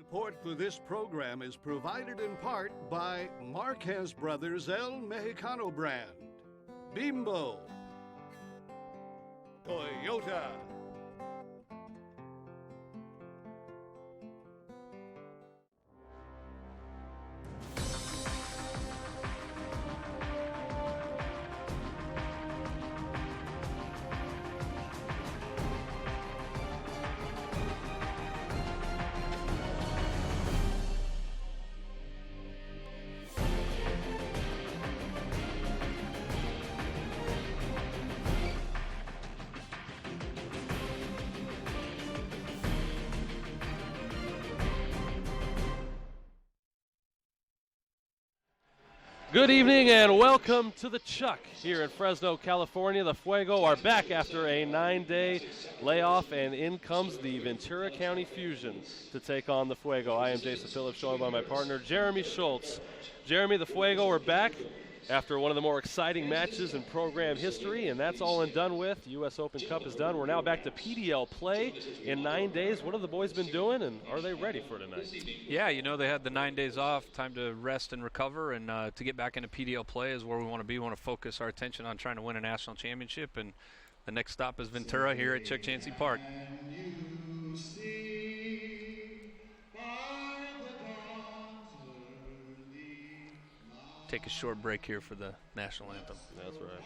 Support for this program is provided in part by Marquez Brothers El Mexicano brand, Bimbo, Toyota, Good evening and welcome to the Chuck here in Fresno, California. The Fuego are back after a 9-day layoff, and in comes the Ventura County Fusion to take on the Fuego. I am Jason Phillips, joined by my partner Jeremy Schultz. Jeremy, the Fuego are back after one of the more exciting matches in program history, and that's all and done with. U.S. Open Cup is done. We're now back to PDL play in 9 days. What have the boys been doing, and are they ready for tonight? Yeah, you know, they had the 9 days off, time to rest and recover, and to get back into PDL play is where we want to be. We want to focus our attention on trying to win a national championship, and the next stop is Ventura here at Chuck Chansey Park. Take a short break here for the national anthem. That's right.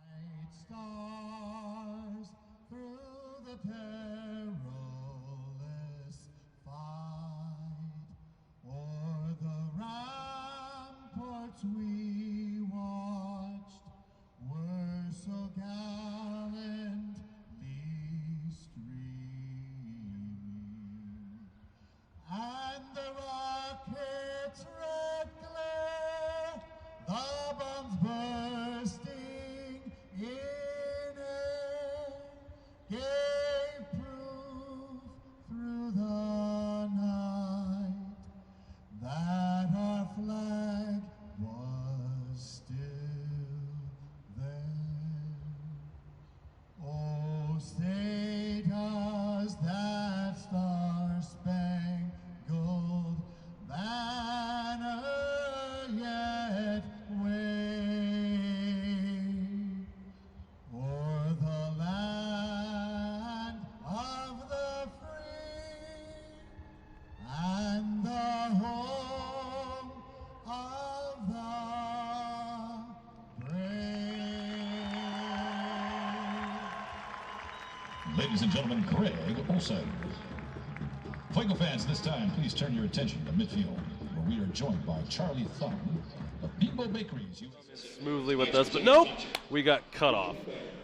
Bright stars through the perilous fight, o'er the ramparts we watched were so gallantly streaming, and the rocket's red glare, the bombs bursting in air, gave proof through the night that our flag was still there. Oh, say does that star-spangled banner yet wave o'er the land of the free and the home of the brave. Ladies and gentlemen, Greg Olson. Fuego fans, this time, please turn your attention to midfield, where we are joined by Charlie Thumb of Bimbo Bakeries. Smoothly with us, but nope, we got cut off.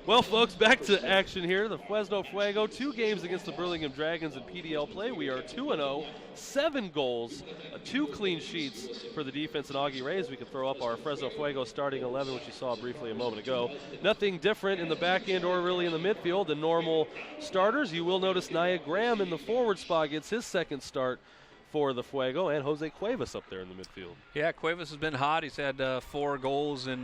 Well, folks, back to action here. The Fresno Fuego, 2 games against the Burlingame Dragons in PDL play. We are 2-0, 7 goals, 2 clean sheets for the defense and Augie Reyes. We can throw up our Fresno Fuego starting 11, which you saw briefly a moment ago. Nothing different in the back end or really in the midfield than normal starters. You will notice Nia Graham in the forward spot gets his second start for the Fuego, and Jose Cuevas up there in the midfield. Yeah, Cuevas has been hot. He's had 4 goals in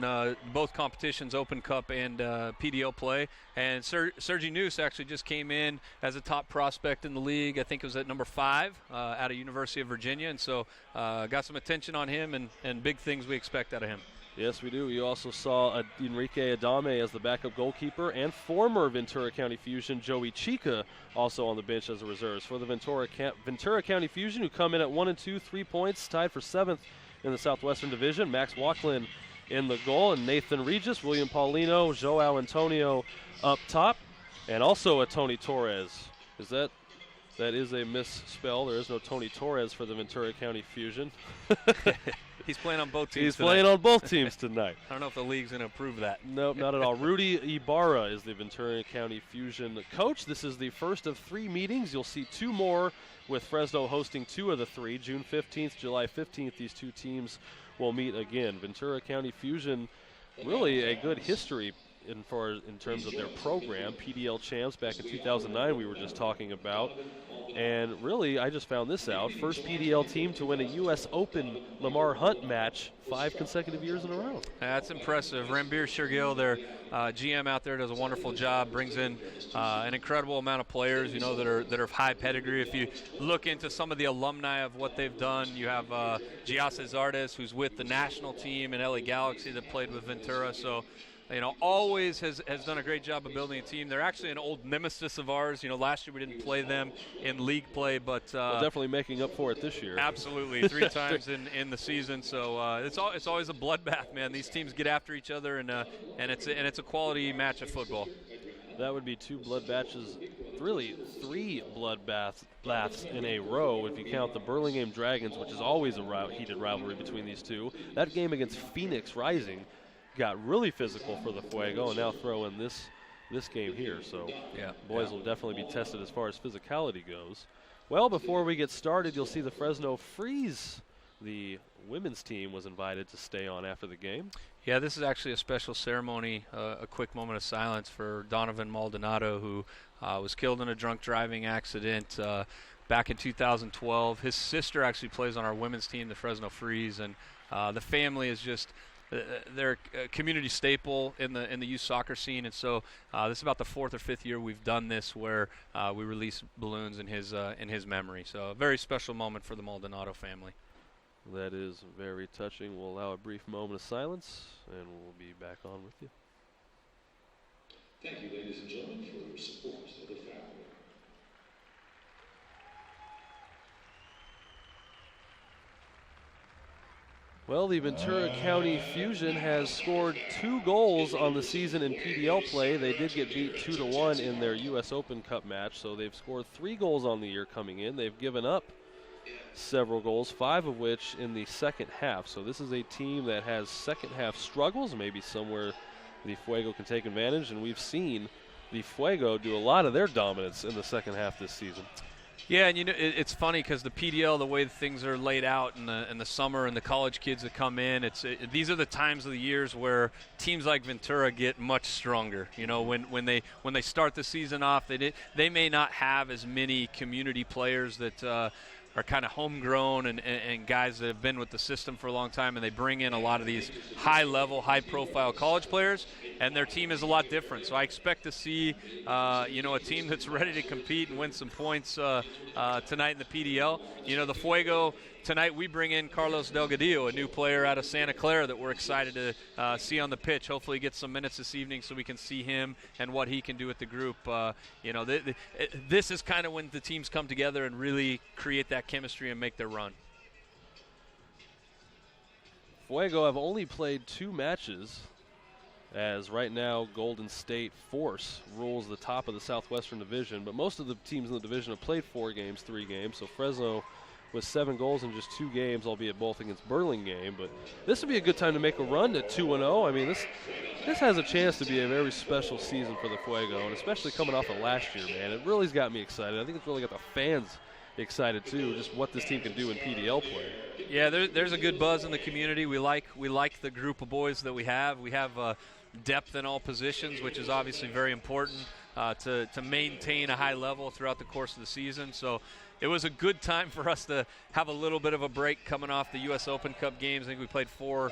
both competitions, Open Cup and PDL play. And Sergi Noose actually just came in as a top prospect in the league. I think it was at number 5 out of University of Virginia. And so got some attention on him and big things we expect out of him. Yes, we do. You also saw Enrique Adame as the backup goalkeeper, and former Ventura County Fusion Joey Chica also on the bench as a reserves for the Ventura County Fusion, who come in at 1-2, 3 points, tied for 7th in the Southwestern Division. Max Walklin in the goal, and Nathan Regis, William Paulino, Joao Antonio up top, and also a Tony Torres. That is a misspell. There is no Tony Torres for the Ventura County Fusion. He's playing on both teams He's tonight. playing on both teams tonight. I don't know if the league's going to approve that. Nope, not at all. Rudy Ibarra is the Ventura County Fusion coach. This is the first of 3 meetings. You'll see 2 more, with Fresno hosting 2 of the 3. June 15th, July 15th, these 2 teams will meet again. Ventura County Fusion, really a good history in terms of their program. PDL champs back in 2009 we were just talking about. And really, I just found this out. First PDL team to win a U.S. Open Lamar Hunt match 5 consecutive years in a row. That's impressive. Ranbir Shergill, their GM out there, does a wonderful job, brings in an incredible amount of players, that are of high pedigree. If you look into some of the alumni of what they've done, you have Giasse Zardes, who's with the national team in LA Galaxy that played with Ventura. So, always has done a great job of building a team. They're actually an old nemesis of ours. Last year we didn't play them in league play, but well, definitely making up for it this year. Absolutely, 3 times in the season. So it's always a bloodbath, man. These teams get after each other, and it's a quality match of football. That would be 2 bloodbaths, really 3 bloodbaths in a row if you count the Burlingame Dragons, which is always a heated rivalry between these two. That game against Phoenix Rising got really physical for the Fuego, and now throw in this game here. So boys will definitely be tested as far as physicality goes. Well, before we get started, you'll see the Fresno Freeze. The women's team was invited to stay on after the game. Yeah, this is actually a special ceremony, a quick moment of silence for Donovan Maldonado, who was killed in a drunk driving accident back in 2012. His sister actually plays on our women's team, the Fresno Freeze, and the family is just they're a community staple in the youth soccer scene, and so this is about the 4th or 5th year we've done this, where we release balloons in his memory. So a very special moment for the Maldonado family. That is very touching. We'll allow a brief moment of silence, and we'll be back on with you. Thank you, ladies and gentlemen, for your support of the family. Well, the Ventura County Fusion has scored 2 goals on the season in PDL play. They did get beat 2-1 in their U.S. Open Cup match, so they've scored 3 goals on the year coming in. They've given up several goals, 5 of which in the second half. So this is a team that has second half struggles, maybe somewhere the Fuego can take advantage, and we've seen the Fuego do a lot of their dominance in the second half this season. Yeah, and it's funny because the PDL, the way things are laid out in the summer, and the college kids that come in, these are the times of the years where teams like Ventura get much stronger. When they start the season off, they may not have as many community players that are kind of homegrown and guys that have been with the system for a long time, and they bring in a lot of these high-level, high-profile college players, and their team is a lot different. So I expect to see, a team that's ready to compete and win some points tonight in the PDL. The Fuego, tonight we bring in Carlos Delgadillo, a new player out of Santa Clara that we're excited to see on the pitch. Hopefully get some minutes this evening so we can see him and what he can do with the group. This is kind of when the teams come together and really create that chemistry and make their run. Fuego have only played 2 matches, as right now Golden State Force rules the top of the Southwestern Division, but most of the teams in the division have played 4 games, 3 games, so Fresno with 7 goals in just 2 games, albeit both against Burlingame. But this would be a good time to make a run at 2-0. I mean, this has a chance to be a very special season for the Fuego, and especially coming off of last year, man. It really's got me excited. I think it's really got the fans excited too, just what this team can do in PDL play. Yeah, there's a good buzz in the community. We like the group of boys that we have. We have depth in all positions, which is obviously very important to maintain a high level throughout the course of the season. So it was a good time for us to have a little bit of a break coming off the U.S. Open Cup games. I think we played 4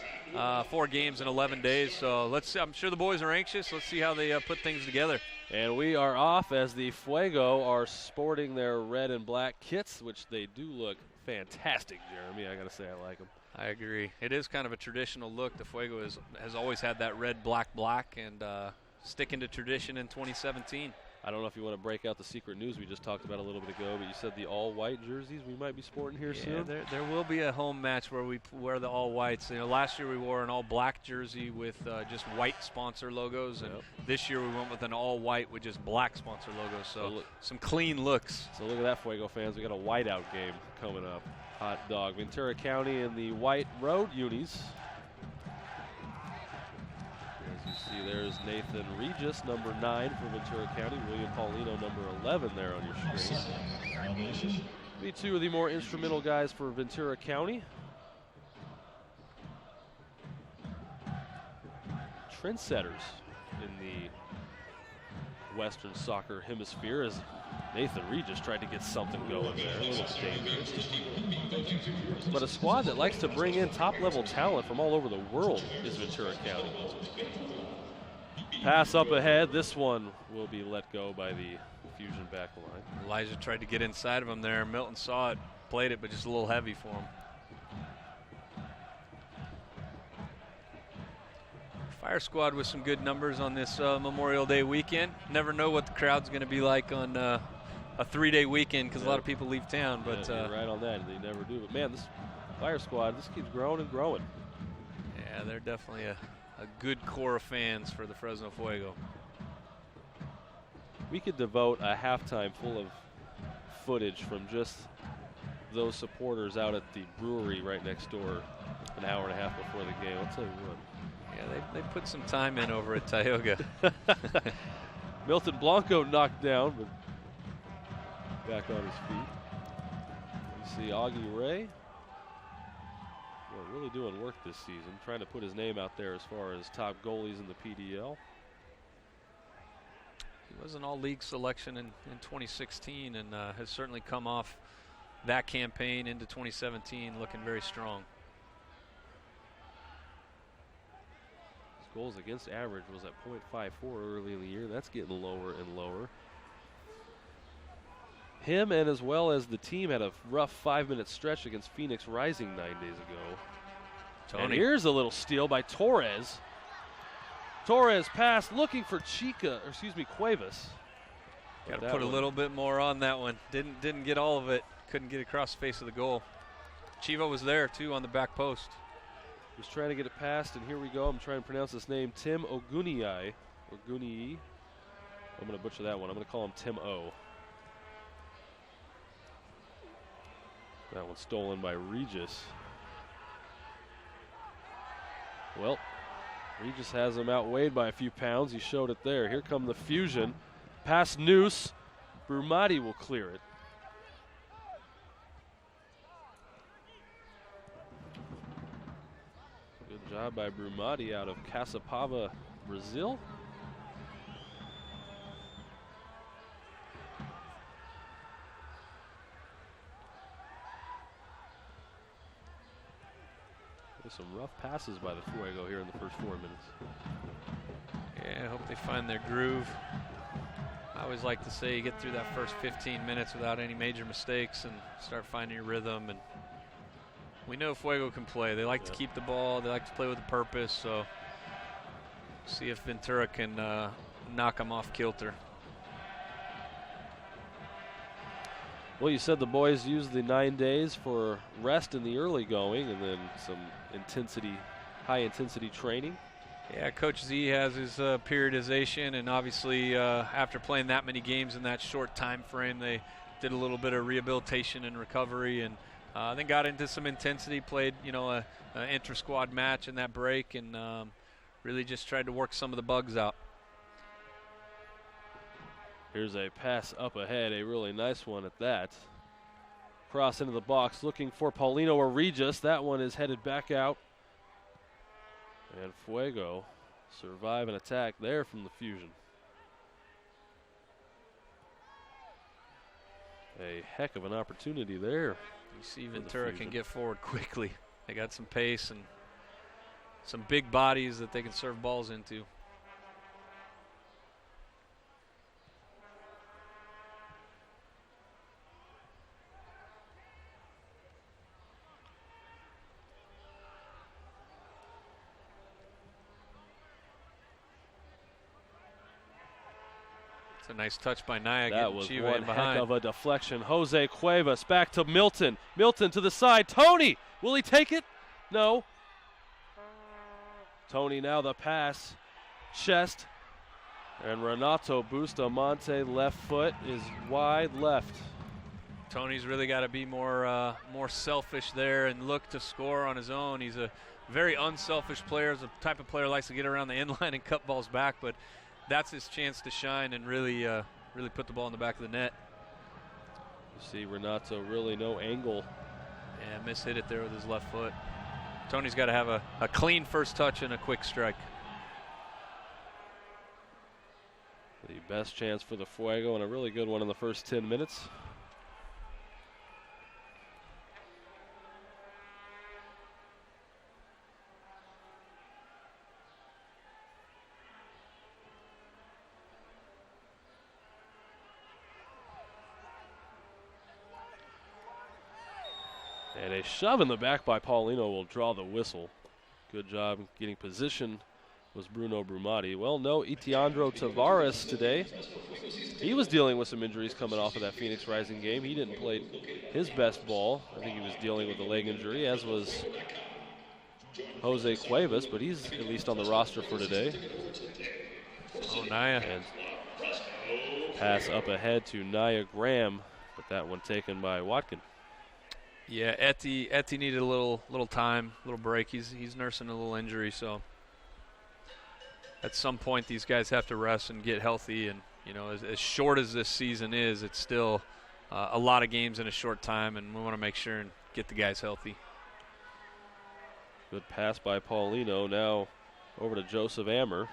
games in 11 days. So I'm sure the boys are anxious. Let's see how they put things together. And we are off as the Fuego are sporting their red and black kits, which they do look fantastic, Jeremy. I got to say I like them. I agree. It is kind of a traditional look. The Fuego has always had that red, black, and sticking to tradition in 2017. I don't know if you want to break out the secret news we just talked about a little bit ago, but you said the all-white jerseys we might be sporting here soon. There will be a home match where we wear the all-whites. Last year we wore an all-black jersey with just white sponsor logos, and this year we went with an all-white with just black sponsor logos. So some clean looks. So look at that, Fuego fans. We got a whiteout game coming up. Hot dog. Ventura County in the white road unis. As you see, there's Nathan Regis, number 9 for Ventura County. William Paulino, number 11 there on your screen. Be 2 of the more instrumental guys for Ventura County. Trendsetters in the Western Soccer Hemisphere, as Nathan Regis tried to get something going there. A little dangerous. But a squad that likes to bring in top-level talent from all over the world is Ventura County. Pass up ahead. This one will be let go by the Fusion back line. Elijah tried to get inside of him there. Milton saw it, played it, but just a little heavy for him. Fire squad with some good numbers on this Memorial Day weekend. Never know what the crowd's going to be like on a 3-day weekend because a lot of people leave town. But you're right on that. They never do. But man, this Fire squad, this keeps growing and growing. Yeah, they're definitely a good core of fans for the Fresno Fuego. We could devote a halftime full of footage from just those supporters out at the brewery right next door an hour and a half before the game. I'll tell you what. Yeah, they put some time in over at Tioga. Milton Blanco knocked down, but back on his feet. You see Augie Ray. Well, really doing work this season, trying to put his name out there as far as top goalies in the PDL. He was an all-league selection in 2016 and has certainly come off that campaign into 2017 looking very strong. His goals against average was at .54 early in the year. That's getting lower and lower. Him and as well as the team had a rough 5-minute stretch against Phoenix Rising 9 days ago. Tony. And here's a little steal by Torres. Torres pass looking for Cuevas. Got to put a little bit more on that one. Didn't get all of it. Couldn't get across the face of the goal. Chivo was there too on the back post. Was trying to get it past, and here we go. I'm trying to pronounce this name, Tim Ogunii. Ogunii. I'm going to butcher that one. I'm going to call him Tim O. That one stolen by Regis. Well, Regis has him outweighed by a few pounds. He showed it there. Here come the Fusion. Past Noose. Brumati will clear it. Good job by Brumati out of Caçapava, Brazil. Some rough passes by the Fuego here in the first 4 minutes. Yeah, I hope they find their groove. I always like to say you get through that first 15 minutes without any major mistakes and start finding your rhythm. And we know Fuego can play. They like to keep the ball. They like to play with a purpose. So see if Ventura can knock them off kilter. Well, you said the boys used the 9 days for rest in the early going and then some high-intensity training. Yeah, Coach Z has his periodization, and obviously after playing that many games in that short time frame, they did a little bit of rehabilitation and recovery, and then got into some intensity, played an inter-squad match in that break, and really just tried to work some of the bugs out. Here's a pass up ahead, a really nice one at that. Cross into the box, looking for Paulino or Regis. That one is headed back out. And Fuego survive an attack there from the Fusion. A heck of an opportunity there. You see Ventura can get forward quickly. They got some pace and some big bodies that they can serve balls into. A nice touch by Naya. That was Chiva one behind. heck of a deflection. Jose Cuevas back to Milton. Milton to the side. Tony, will he take it? No. Tony now the pass. Chest. And Renato Bustamante left foot is wide left. Tony's really got to be more selfish there and look to score on his own. He's a very unselfish player. He's the type of player who likes to get around the end line and cut balls back, but that's his chance to shine and really put the ball in the back of the net. You see Renato really no angle. Yeah, mishit it there with his left foot. Tony's got to have a clean first touch and a quick strike. The best chance for the Fuego, and a really good one in the first 10 minutes. And a shove in the back by Paulino will draw the whistle. Good job getting position was Bruno Brumati. Well, no Itiandro Tavares today. He was dealing with some injuries coming off of that Phoenix Rising game. He didn't play his best ball. I think he was dealing with a leg injury, as was Jose Cuevas, but he's at least on the roster for today. Oh, Naya. And pass up ahead to Nia Graham, but that one taken by Watkin. Yeah, Etty needed a little time, a little break. He's nursing a little injury, so at some point these guys have to rest and get healthy. And you know, as short as this season is, it's still a lot of games in a short time, and we want to make sure and get the guys healthy. Good pass by Paulino. Now over to Joseph Ammer.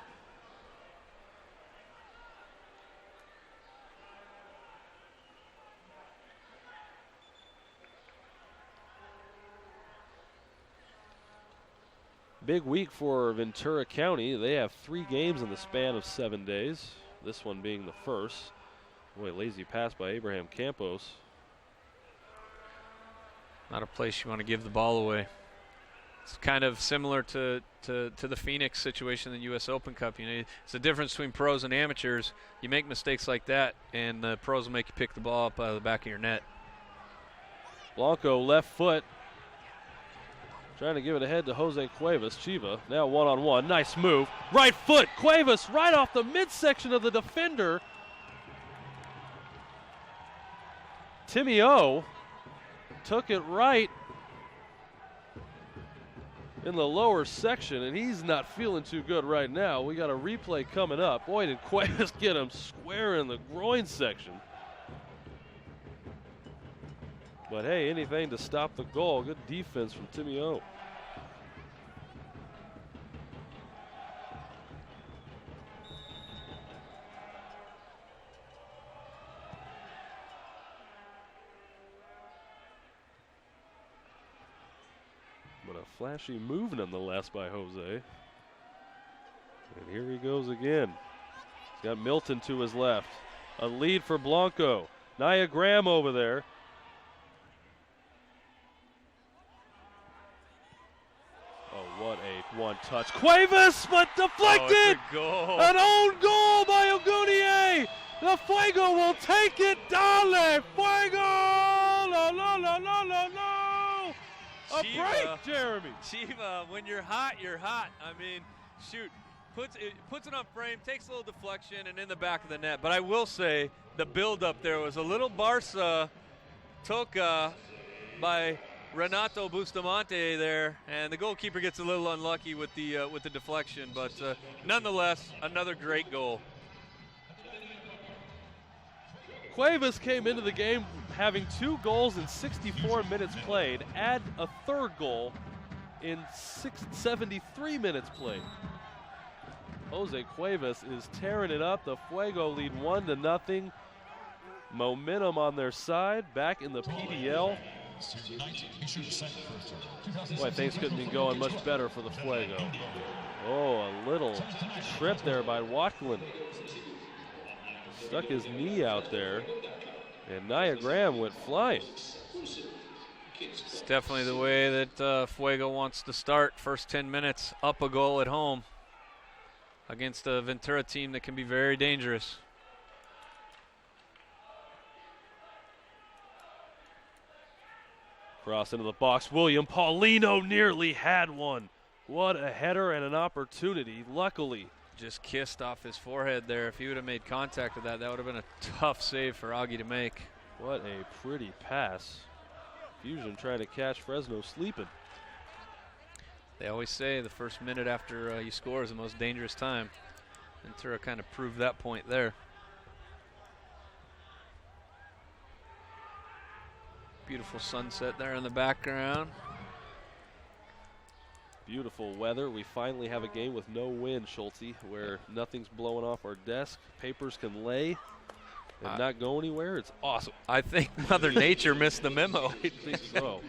Big week for Ventura County. They have 3 games in the span of 7 days. This one being the first. Boy, lazy pass by Abraham Campos. Not a place you want to give the ball away. It's kind of similar to the Phoenix situation in the U.S. Open Cup. You know, it's the difference between pros and amateurs. You make mistakes like that, and the pros will make you pick the ball up out of the back of your net. Blanco left foot. Trying to give it ahead to Jose Cuevas. Chiva now one-on-one. Nice move. Right foot. Cuevas right off the midsection of the defender. Timmy O took it right in the lower section, and he's not feeling too good right now. We got a replay coming up. Boy, did Cuevas get him square in the groin section. But hey, anything to stop the goal. Good defense from Timmy O. But a flashy move nonetheless by Jose. And here he goes again. He's got Milton to his left. A lead for Blanco. Nia Graham over there. What a one-touch. Cuevas, but deflected! Oh, goal. An own goal by Ogunier! The Fuego will take it! Dale! Fuego! No, no, no, no, no, no! A break, Jeremy! Chiva, when you're hot, you're hot. I mean, shoot. Puts it on frame, takes a little deflection, and in the back of the net. But I will say, the build-up there was a little Barca toca by Renato Bustamante there, and the goalkeeper gets a little unlucky with the deflection, but nonetheless, another great goal. Cuevas came into the game having 2 goals in 64 minutes played. Add a 3rd goal in 73 minutes played. Jose Cuevas is tearing it up. The Fuego lead 1-0. Momentum on their side. Back in the PDL. Boy, things couldn't be going much better for the Fuego. Oh, a little trip there by Watkin. Stuck his knee out there, and Nia Graham went flying. It's definitely the way that Fuego wants to start. First 10 minutes, up a goal at home against a Ventura team that can be very dangerous. Cross into the box. William Paulino nearly had one. What a header and an opportunity. Luckily, just kissed off his forehead there. If he would have made contact with that, that would have been a tough save for Augie to make. What a pretty pass. Fusion trying to catch Fresno sleeping. They always say the first minute after you score is the most dangerous time. Ventura kind of proved that point there. Beautiful sunset there in the background. Beautiful weather. We finally have a game with no wind, Schulte, where nothing's blowing off our desk. Papers can lay and not go anywhere. It's awesome. I think Mother Nature missed the memo. I think so.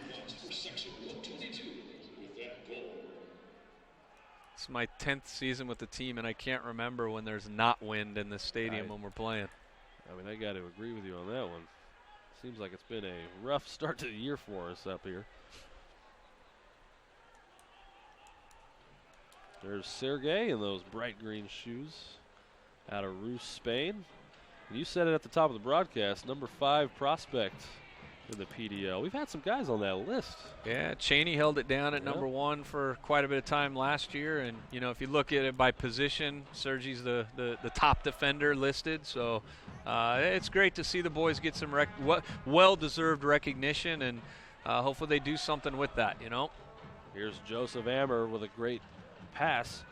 It's my 10th season with the team, and I can't remember when there's not wind in the stadium when we're playing. I mean, I got to agree with you on that one. Seems like it's been a rough start to the year for us up here. There's Sergey in those bright green shoes out of Rus, Spain. And you said it at the top of the broadcast, number 5 prospect in the PDL. We've had some guys on that list. Yeah, Cheney held it down at number 1 for quite a bit of time last year. And, you know, if you look at it by position, Sergey's the top defender listed. So it's great to see the boys get some well-deserved recognition, and hopefully they do something with that, you know. Here's Joseph Ammer with a great pass.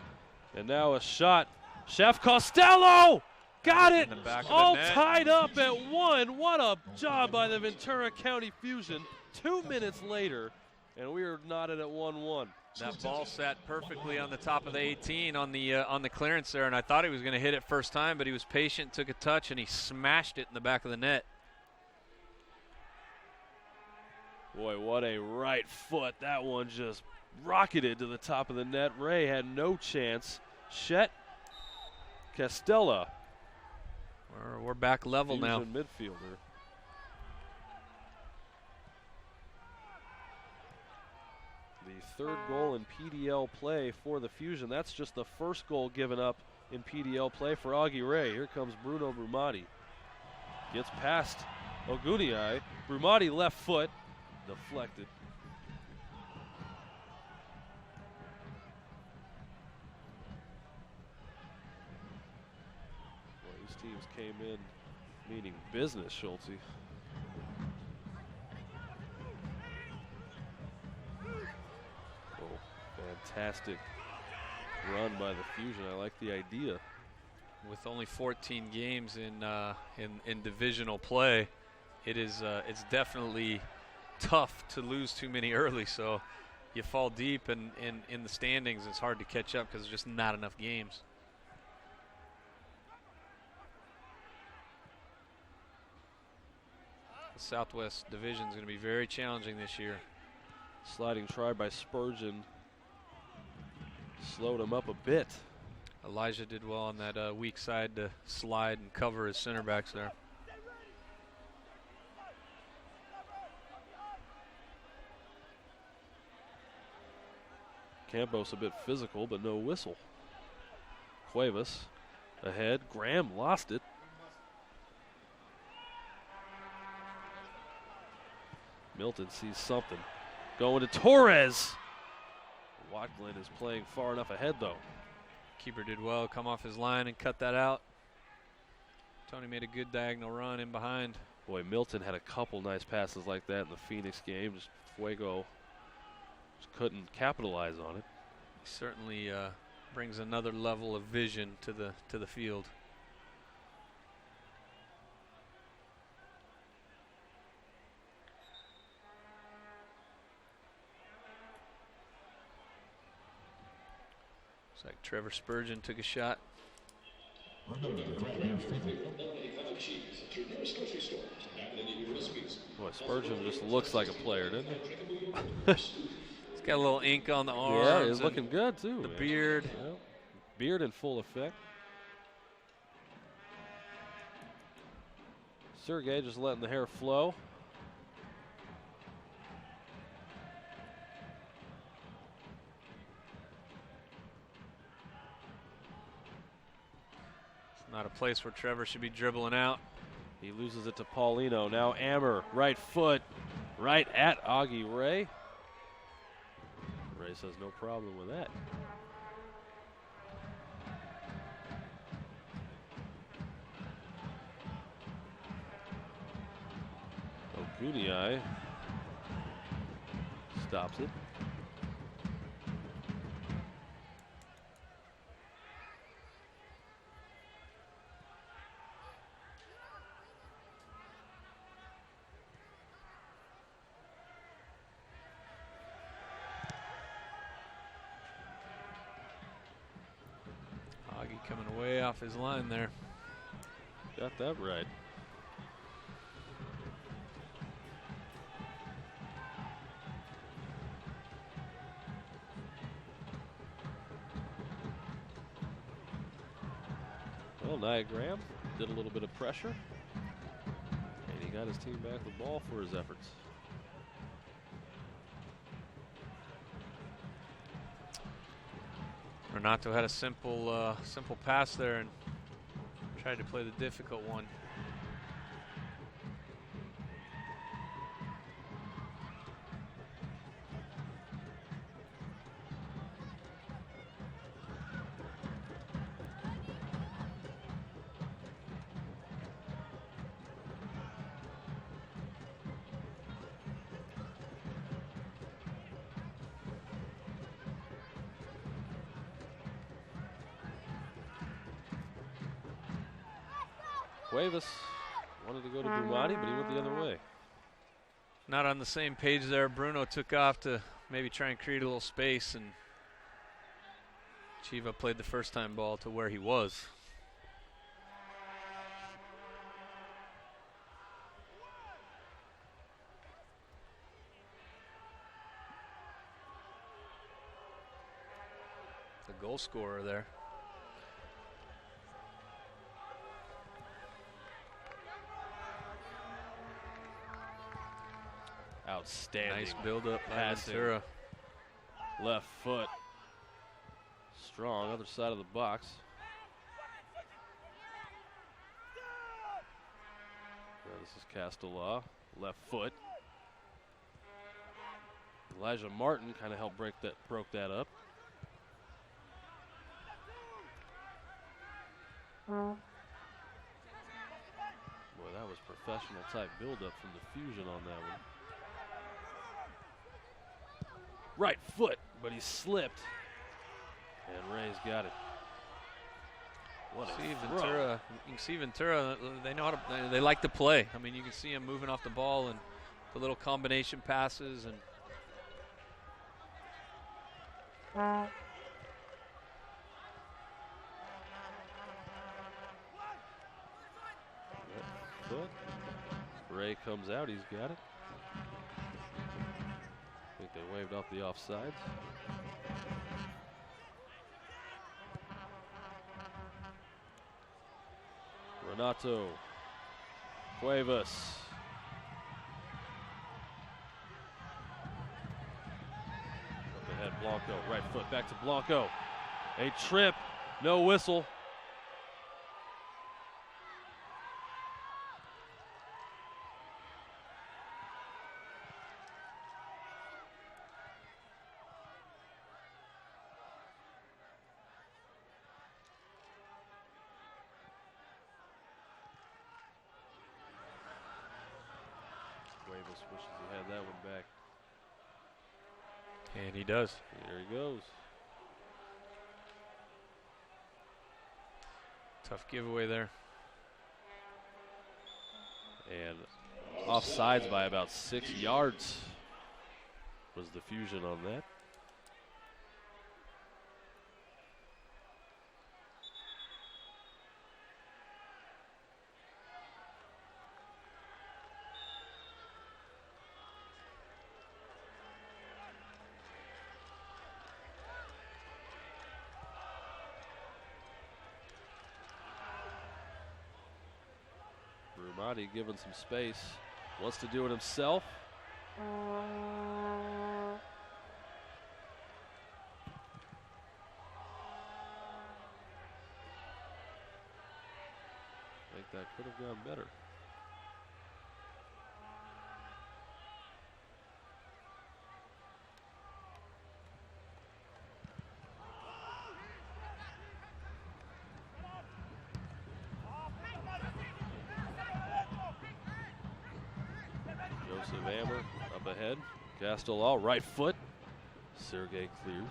And now a shot. Chef Costello! Got it! All tied up at 1. What a job by the Ventura County Fusion. 2 minutes later, and we are knotted at 1-1. That ball sat perfectly on the top of the 18 on the clearance there, and I thought he was going to hit it first time, but he was patient, took a touch, and he smashed it in the back of the net. Boy, what a right foot. That one just rocketed to the top of the net. Ray had no chance. Chet Castella. We're back level now. Midfielder. The third goal in PDL play for the Fusion. That's just the first goal given up in PDL play for Augie Ray. Here comes Bruno Brumati. Gets past Ogunii. Brumati left foot. Deflected. Well, these teams came in meaning business, Schulte. Oh, fantastic run by the Fusion. I like the idea. With only 14 games in divisional play, it's definitely tough to lose too many early. So you fall deep, and in the standings, it's hard to catch up because there's just not enough games. The Southwest Division is going to be very challenging this year. Sliding try by Spurgeon slowed him up a bit. Elijah did well on that weak side to slide and cover his center backs there. Campos a bit physical, but no whistle. Cuevas ahead. Graham lost it. Milton sees something. Going to Torres. Watland is playing far enough ahead, though. Keeper did well, come off his line and cut that out. Tony made a good diagonal run in behind. Boy, Milton had a couple nice passes like that in the Phoenix game. Just Fuego just couldn't capitalize on it. He certainly brings another level of vision to the field. Looks like Trevor Spurgeon took a shot. Boy, Spurgeon just looks like a player, doesn't he? He's got a little ink on the arms. Yeah, he's looking good, too. The beard. Yeah. Beard in full effect. Sergey just letting the hair flow. Not a place where Trevor should be dribbling out. He loses it to Paulino. Now Ammer, right foot, right at Augie Ray. Ray says no problem with that. Ogunii stops it. Augie coming way off his line there. Got that right. Well, Niagram did a little bit of pressure, and he got his team back the ball for his efforts. Renato had a simple pass there and tried to play the difficult one. Cuevas wanted to go to Brumati, but he went the other way. Not on the same page there. Bruno took off to maybe try and create a little space, and Chiva played the first time ball to where he was. The goal scorer there. Outstanding. Nice build-up by passing. Ventura. Left foot. Strong, other side of the box. Now this is Castellaw. Left foot. Elijah Martin kind of helped broke that up. Boy, that was professional type build-up from the Fusion on that one. Right foot, but he slipped. And Ray's got it. What a throw. Ventura, you can see Ventura, they know how to, they like to play. I mean, you can see him moving off the ball and the little combination passes and foot. Ray comes out, he's got it. I think they waved off the offsides. Renato Cuevas. Up ahead, Blanco, right foot back to Blanco. A trip, no whistle. Cuevas wishes he had that one back. and he does. There he goes. Tough giveaway there. And offsides by about 6 yards was the Fusion on that. Brumati given some space, wants to do it himself. I think that could have gone better. Hammer up ahead. Castellaw, right foot. Sergey clears.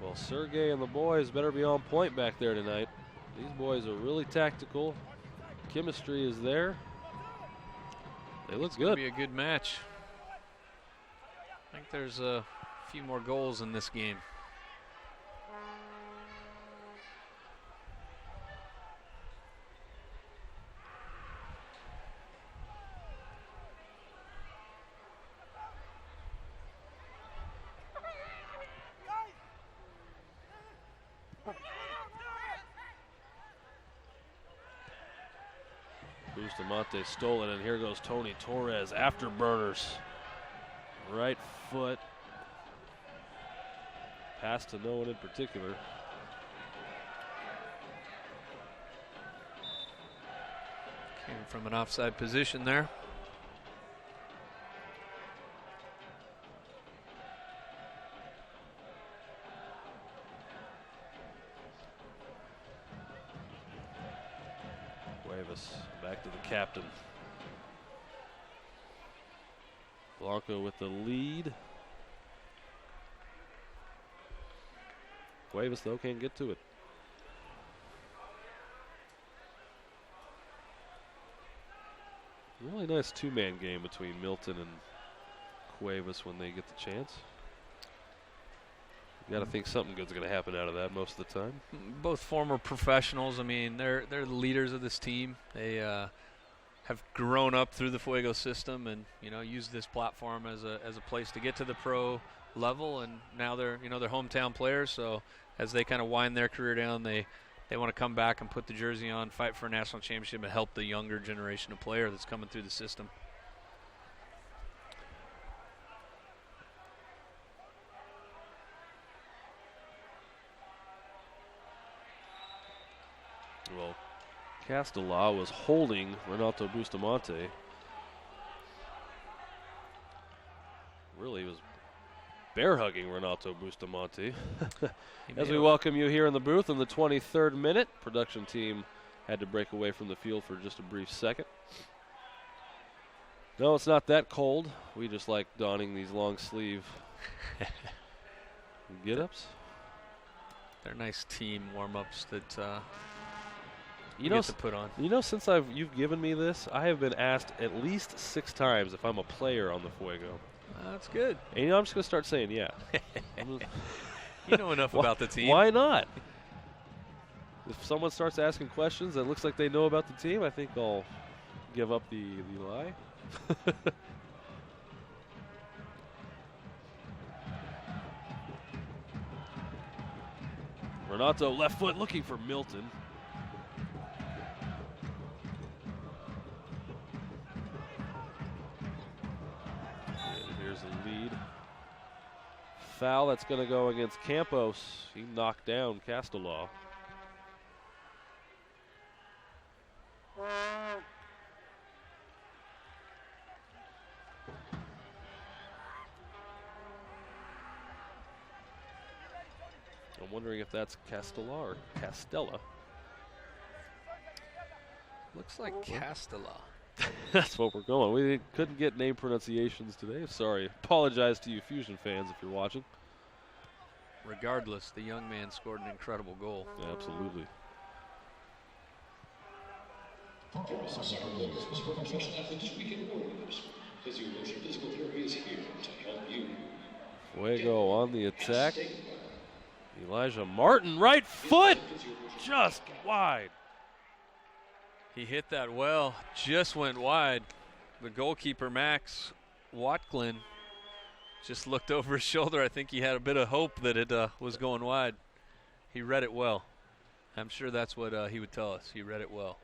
Well, Sergey and the boys better be on point back there tonight. These boys are really tactical. Chemistry is there. They look good. Be a good match. I think there's a few more goals in this game. Bustamante stole it, and here goes Tony Torres, afterburners. Right foot. Pass to no one in particular. Came from an offside position there. Back to the captain. Blanco with the lead. Cuevas, though, can't get to it. Really nice two-man game between Milton and Cuevas when they get the chance. You got to think something good's going to happen out of that most of the time. Both former professionals. I mean, they're the leaders of this team. They have grown up through the Fuego system, and use this platform as a place to get to the pro level. And now they're they're hometown players. So as they kind of wind their career down, they want to come back and put the jersey on, fight for a national championship, and help the younger generation of player that's coming through the system. Well, Castellaw was holding Renato Bustamante. Really was bear hugging Renato Bustamante. As we welcome you here in the booth in the 23rd minute, production team had to break away from the field for just a brief second. No, it's not that cold. We just like donning these long sleeve get-ups. They're nice team warm-ups that you get to put on. Since you've given me this, I have been asked at least 6 times if I'm a player on the Fuego. That's good. And I'm just going to start saying yeah. You know enough about the team. Why not? If someone starts asking questions that looks like they know about the team, I think I'll give up the lie. Renato left foot looking for Milton. And here's the lead. Foul that's going to go against Campos. He knocked down Castellaw. I'm wondering if that's Castellaw or Castella. Looks like Castellaw. That's what we're going. We couldn't get name pronunciations today. Sorry. Apologize to you Fusion fans if you're watching. Regardless, the young man scored an incredible goal. Yeah, absolutely. Fuego on the attack. Elijah Martin, right foot, just wide. He hit that well, just went wide. The goalkeeper, Max Watklin, just looked over his shoulder. I think he had a bit of hope that it was going wide. He read it well. I'm sure that's what he would tell us. He read it well.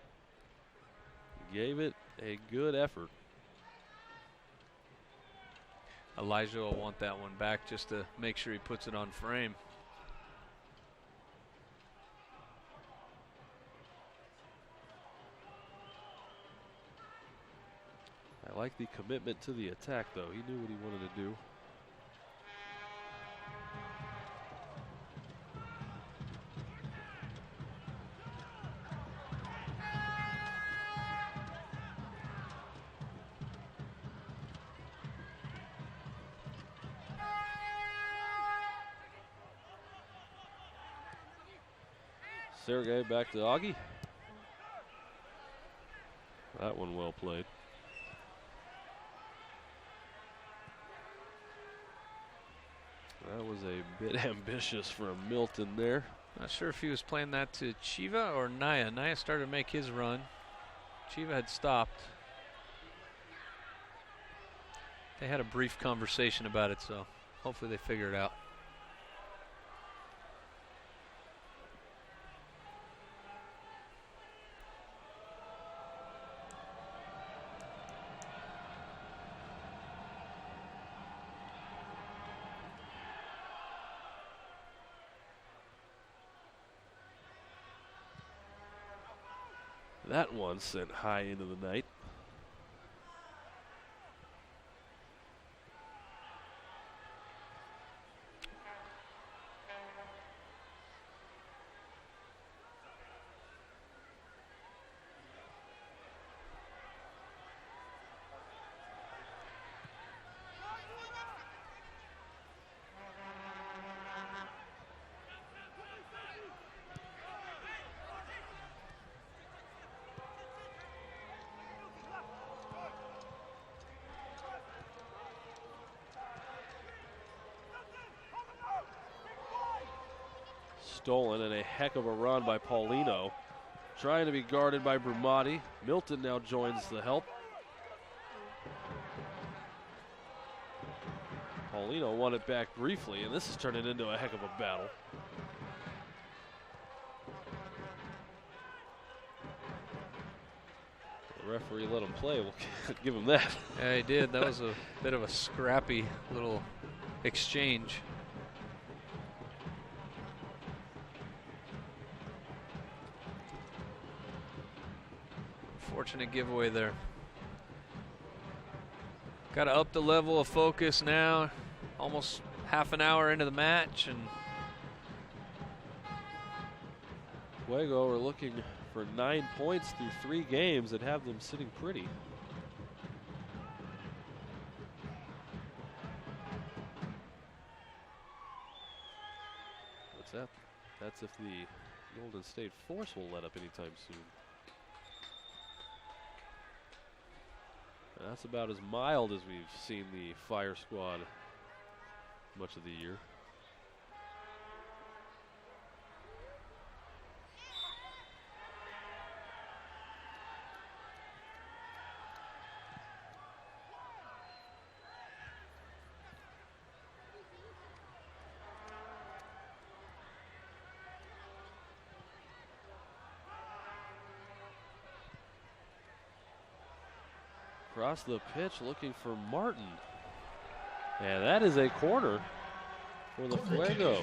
Gave it a good effort. Elijah will want that one back just to make sure he puts it on frame. I like the commitment to the attack, though. He knew what he wanted to do. Sergey back to Augie. That one well played. That was a bit ambitious for Milton there. Not sure if he was playing that to Chiva or Naya. Naya started to make his run. Chiva had stopped. They had a brief conversation about it, so hopefully they figure it out. That one sent high into the night. Stolen and a heck of a run by Paulino. Trying to be guarded by Brumati. Milton now joins the help. Paulino won it back briefly, and this is turning into a heck of a battle. The referee let him play. We'll give him that. Yeah, he did. That was a bit of a scrappy little exchange. Fortunate giveaway there. Got to up the level of focus now. Almost half an hour into the match, and Fuego are looking for 9 points through 3 games that have them sitting pretty. What's that? That's if the Golden State Force will let up anytime soon. That's about as mild as we've seen the Fire Squad much of the year. Across the pitch looking for Martin. And that is a corner for the Fuego.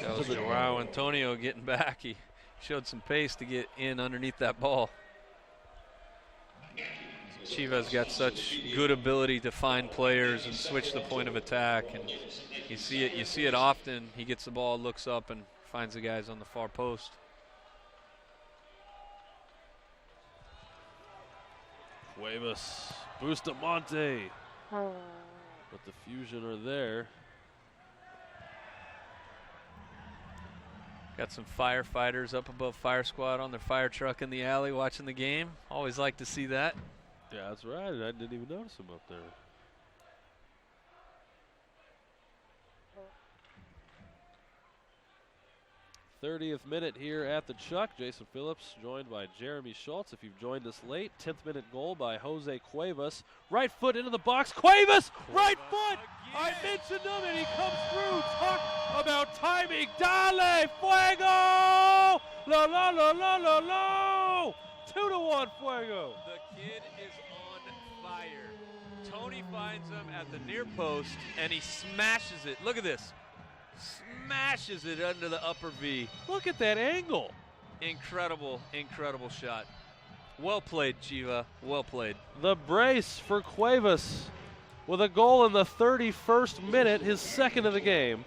That was Joao Antonio getting back. He showed some pace to get in underneath that ball. Chivas got such good ability to find players and switch the point of attack, and you see it often. He gets the ball, looks up, and finds the guys on the far post. Cuevas, Bustamante, but the Fusion are there. Got some firefighters up above Fire Squad on their fire truck in the alley watching the game. Always like to see that. Yeah, that's right. I didn't even notice them up there. 30th minute here at the Chuck. Jason Phillips joined by Jeremy Schultz. If you've joined us late, 10th minute goal by Jose Cuevas. Right foot into the box. Cuevas! Right foot! I mentioned him and he comes through. Talk about timing. Dale Fuego! La la la la la la! 2-1 Fuego. The kid is on fire. Tony finds him at the near post and he smashes it. Look at this. Smashes it under the upper V. Look at that angle. Incredible, incredible shot. Well played, Chiva. Well played. The brace for Cuevas with a goal in the 31st minute, his second of the game.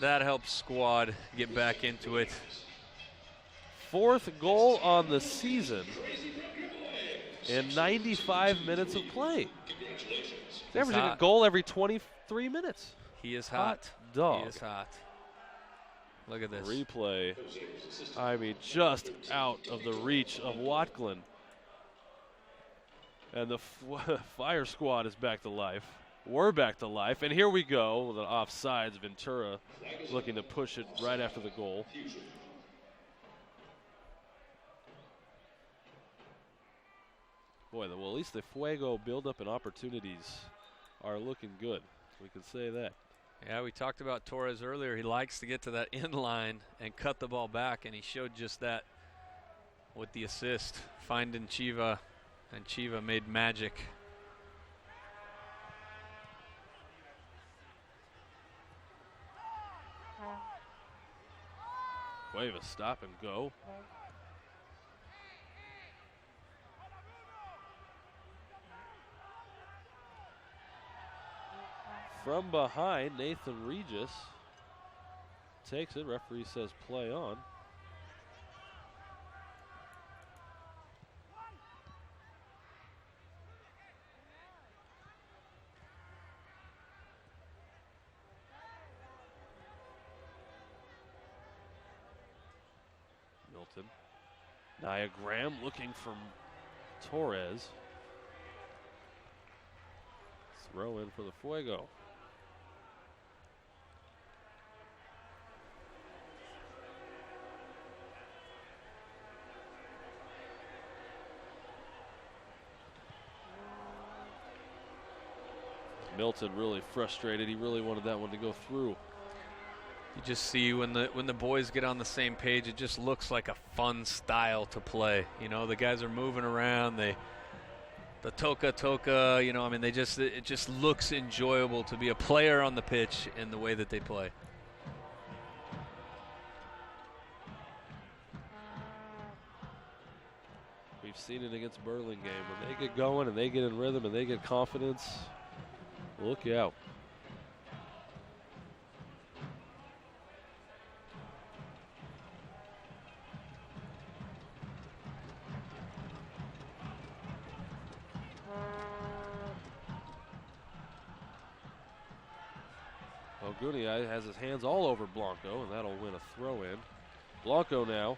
That helps squad get back into it. 4th goal on the season in 95 minutes of play. He's averaging a goal every 23 minutes. He is hot. Dog. He is hot. Look at this. Replay. I mean, just out of the reach of Watklin. And the Fire Squad is back to life. We're back to life, and here we go with an offsides. Ventura looking to push it right after the goal. Boy, well, at least the Fuego build-up and opportunities are looking good. We can say that. Yeah, we talked about Torres earlier. He likes to get to that end line and cut the ball back, and he showed just that with the assist, finding Chiva, and Chiva made magic. Cuevas, stop and go. From behind, Nathan Regis takes it. Referee says play on. Milton. Nia Graham looking for Torres. Throw in for the Fuego. Milton really frustrated. He really wanted that one to go through. You just see when the boys get on the same page, it just looks like a fun style to play. You know, the guys are moving around. The toka, you know, I mean, it just looks enjoyable to be a player on the pitch in the way that they play. We've seen it against Burlingame. When they get going and they get in rhythm and they get confidence, look out. Oguni has his hands all over Blanco, and that'll win a throw in. Blanco now.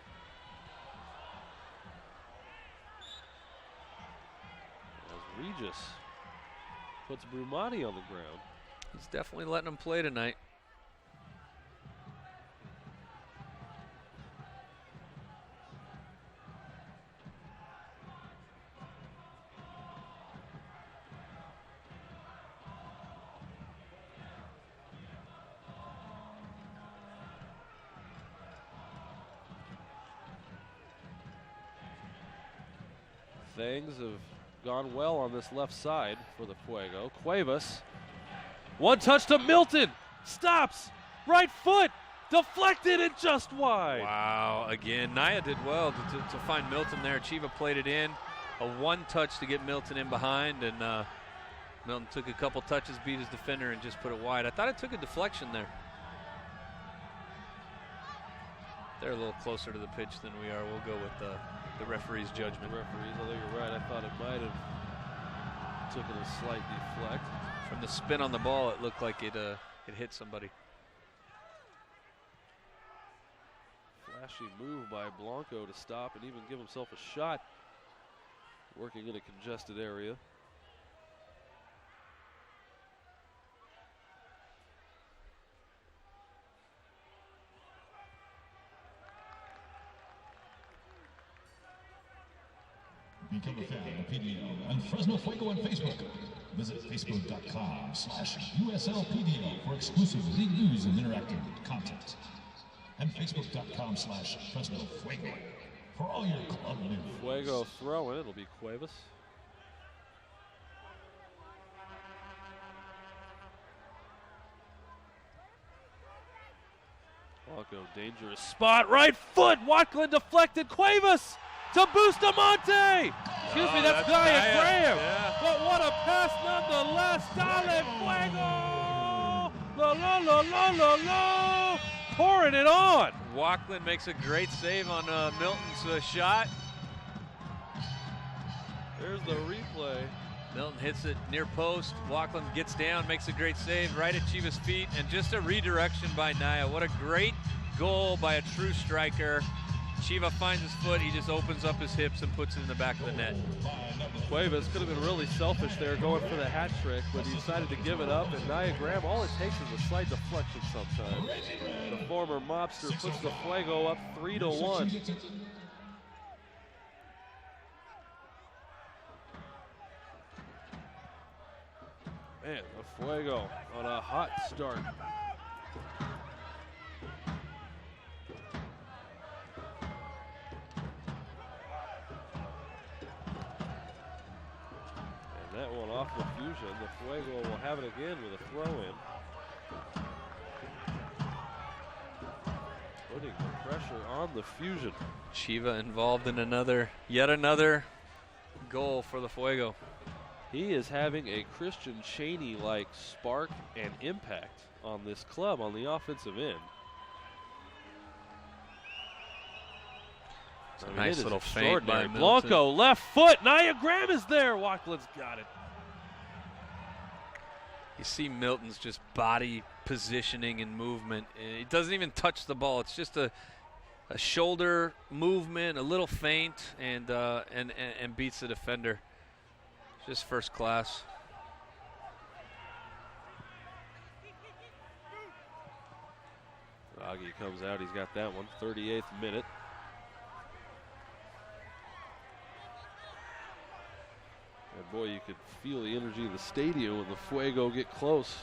As Regis puts Brumati on the ground. He's definitely letting him play tonight. Things have gone well on this left side for the Fuego. Cuevas, one touch to Milton, stops, right foot, deflected and just wide. Wow, again, Nia did well to find Milton there. Chiva played it in, a one touch to get Milton in behind, and Milton took a couple touches, beat his defender, and just put it wide. I thought it took a deflection there. They're a little closer to the pitch than we are. We'll go with the referee's judgment. Referees, although you're right, I thought it might have taken a slight deflect. From the spin on the ball, it looked like it hit somebody. Flashy move by Blanco to stop and even give himself a shot. Working in a congested area. Become a fan of PDL and Fresno Fuego on Facebook. Visit facebook.com/USLPDL for exclusive league news and interactive content. And facebook.com/Fresno Fuego for all your club news. Fuego throw in, it'll be Cuevas. Blanco, dangerous spot, right foot, Watklin deflected, Cuevas! To Bustamante! Excuse me, that's Nia Graham. Yeah. But what a pass nonetheless. Dale Fuego! La la la la la la! Pouring it on. Watklin makes a great save on Milton's shot. There's the replay. Milton hits it near post. Watklin gets down, makes a great save right at Chiva's feet, and just a redirection by Nia. What a great goal by a true striker. Chiva finds his foot. He just opens up his hips and puts it in the back of the net. Cuevas could have been really selfish there going for the hat trick, but he decided to give it up. And Nia Graham, all it takes is a slight deflection sometimes. The former mobster puts the Fuego up 3-1. Man, the Fuego on a hot start. And that one off the Fusion. The Fuego will have it again with a throw-in. Putting the pressure on the Fusion. Chiva involved in yet another goal for the Fuego. He is having a Christian Cheney-like spark and impact on this club on the offensive end. Nice little feint by Milton. Blanco, left foot. Nia Graham is there. Wackland's got it. You see Milton's just body positioning and movement. He doesn't even touch the ball. It's just a shoulder movement, a little feint, and beats the defender. Just first class. Augie comes out. He's got that one. 38th minute. And boy, you could feel the energy of the stadium when the Fuego get close.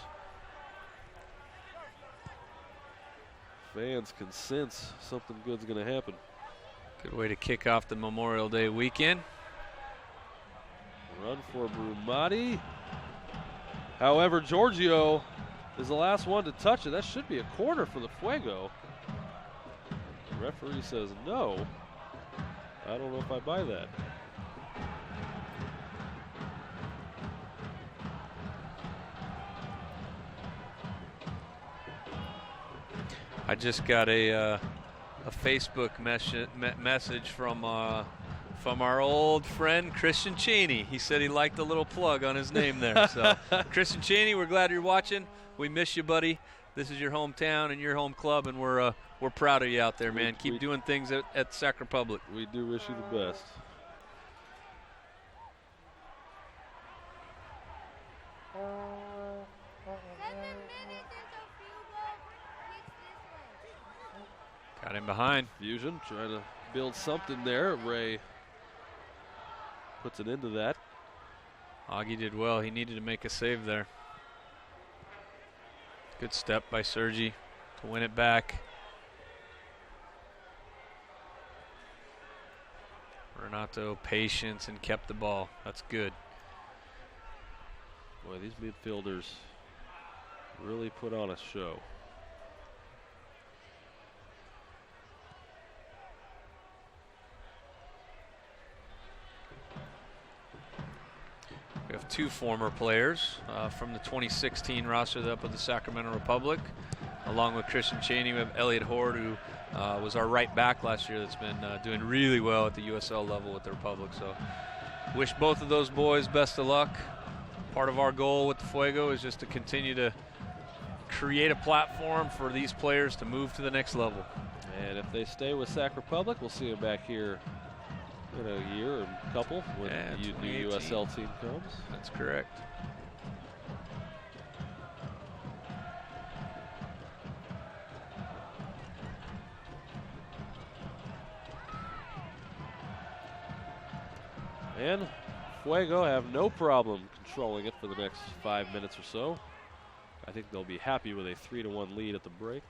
Fans can sense something good's going to happen. Good way to kick off the Memorial Day weekend. Run for Brumati. However, Giorgio is the last one to touch it. That should be a corner for the Fuego. The referee says no. I don't know if I buy that. I just got a Facebook message from our old friend Christian Cheney. He said he liked the little plug on his name there. So, Christian Cheney, we're glad you're watching. We miss you, buddy. This is your hometown and your home club, and we're proud of you out there, man. Keep doing things at Sac Republic. We do wish you the best. Got him behind. Fusion trying to build something there. Ray puts it into that. Augie did well. He needed to make a save there. Good step by Sergi to win it back. Renato, patience, and kept the ball. That's good. Boy, these midfielders really put on a show. We have two former players from the 2016 roster up with the Sacramento Republic. Along with Christian Cheney, we have Elliot Horde, who was our right back last year, that's been doing really well at the USL level with the Republic. So wish both of those boys best of luck. Part of our goal with the Fuego is just to continue to create a platform for these players to move to the next level. And if they stay with Sac Republic, we'll see them back here in a year or a couple when the new USL team comes. That's correct. And Fuego have no problem controlling it for the next 5 minutes or so. I think they'll be happy with a 3-1 lead at the break.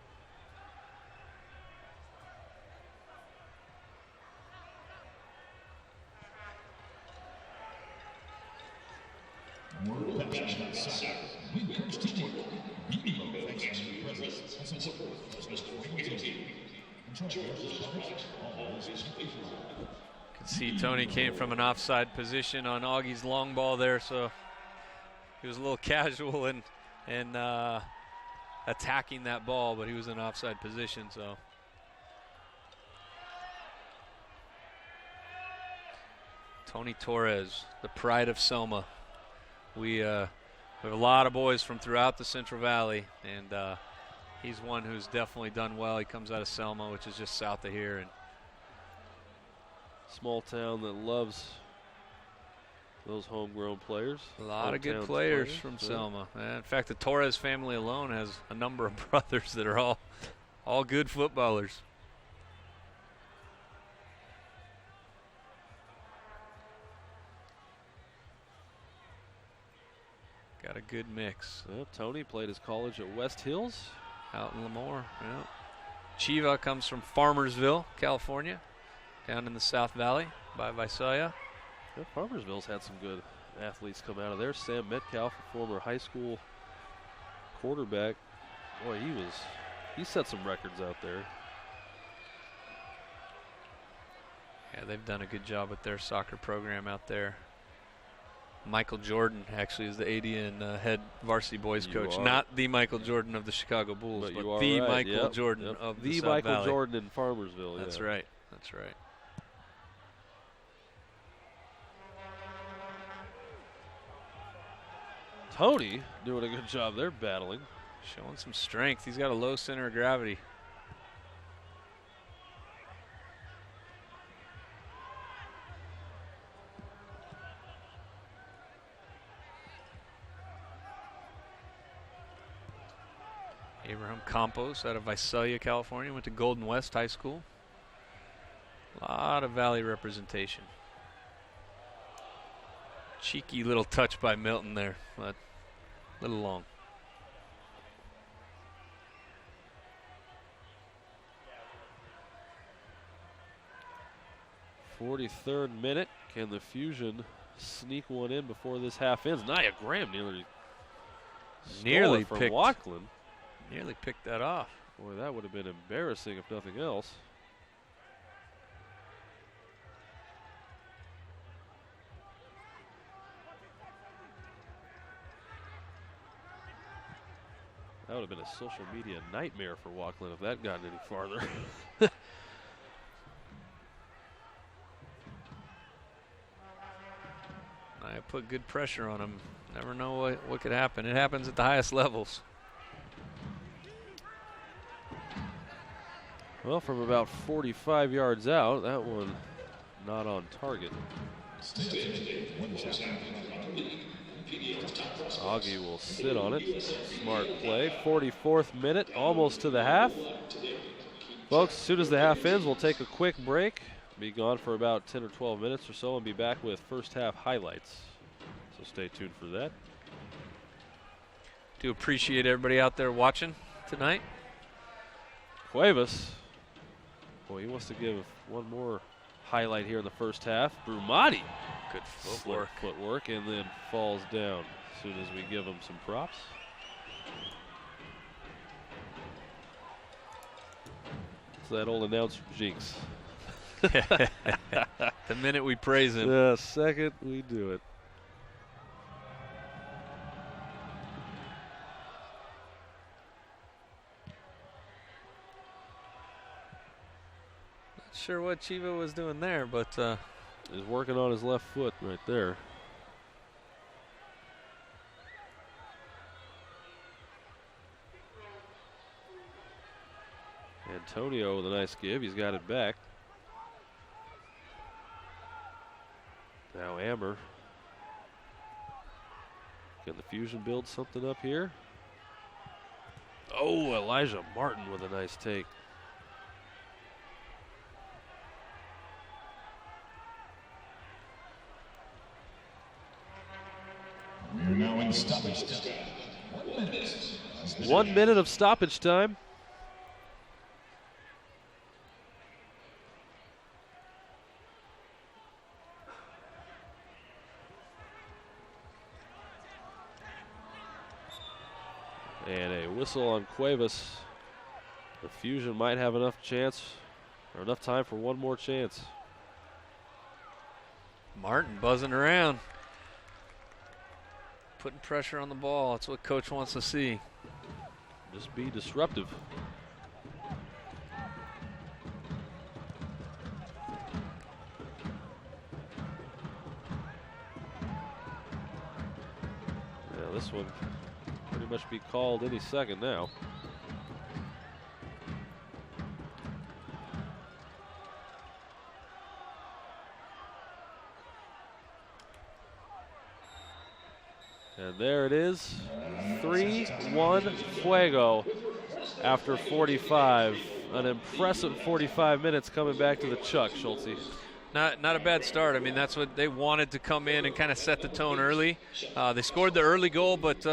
Can see Tony came from an offside position on Augie's long ball there, so he was a little casual and attacking that ball, but he was in offside position. So Tony Torres, the pride of Selma. We have a lot of boys from throughout the Central Valley, and he's one who's definitely done well. He comes out of Selma, which is just south of here, and Small town that loves those homegrown players. A lot of good players from Selma. In fact, the Torres family alone has a number of brothers that are all good footballers. Got a good mix. Well, Tony played his college at West Hills. Out in Lemoore, yeah. Chiva comes from Farmersville, California, down in the South Valley by Visalia. Yeah, Farmersville's had some good athletes come out of there. Sam Metcalf, a former high school quarterback. Boy, he set some records out there. Yeah, they've done a good job with their soccer program out there. Michael Jordan actually is the AD and head varsity boys coach. Not the Michael Jordan of the Chicago Bulls, but the right. Michael Jordan of the South Michael Valley. Jordan in Farmersville. That's right. That's right. Tony doing a good job there battling. Showing some strength. He's got a low center of gravity. Abraham Campos out of Visalia, California, went to Golden West High School. A lot of Valley representation. Cheeky little touch by Milton there, but a little long. .43rd minute. Can the Fusion sneak one in before this half ends? Nia Graham nearly from Waukeland. Nearly picked that off. Boy, that would have been embarrassing if nothing else. That would have been a social media nightmare for Waukeland if that gotten any farther. I put good pressure on him. Never know what could happen. It happens at the highest levels. Well, from about 45 yards out, that one not on target. Augie will sit on it. Smart play. 44th minute, almost to the half. Folks, as soon as the half ends, we'll take a quick break. Be gone for about 10 or 12 minutes or so and be back with first half highlights. So stay tuned for that. Do appreciate everybody out there watching tonight. Cuevas. Boy, he wants to give one more highlight here in the first half. Brumati. Good footwork. Footwork, and then falls down as soon as we give him some props. It's that old announcer jinx. The minute we praise him. The second we do it. Not sure what Chiva was doing there, but he's working on his left foot right there. Antonio with a nice give. He's got it back. Now Amber. Can the Fusion build something up here? Oh, Elijah Martin with a nice take. We are now in stoppage time. 1 minute. 1 minute of stoppage time. And a whistle on Cuevas. The Fusion might have enough chance, or enough time for one more chance. Martin buzzing around. Putting pressure on the ball. That's what coach wants to see. Just be disruptive. Yeah, this one pretty much be called any second now. there it is. 3-1 Fuego after 45. An impressive 45 minutes coming back to the Chuck, Schulte. Not a bad start. I mean, that's what they wanted, to come in and kind of set the tone early. They scored the early goal, but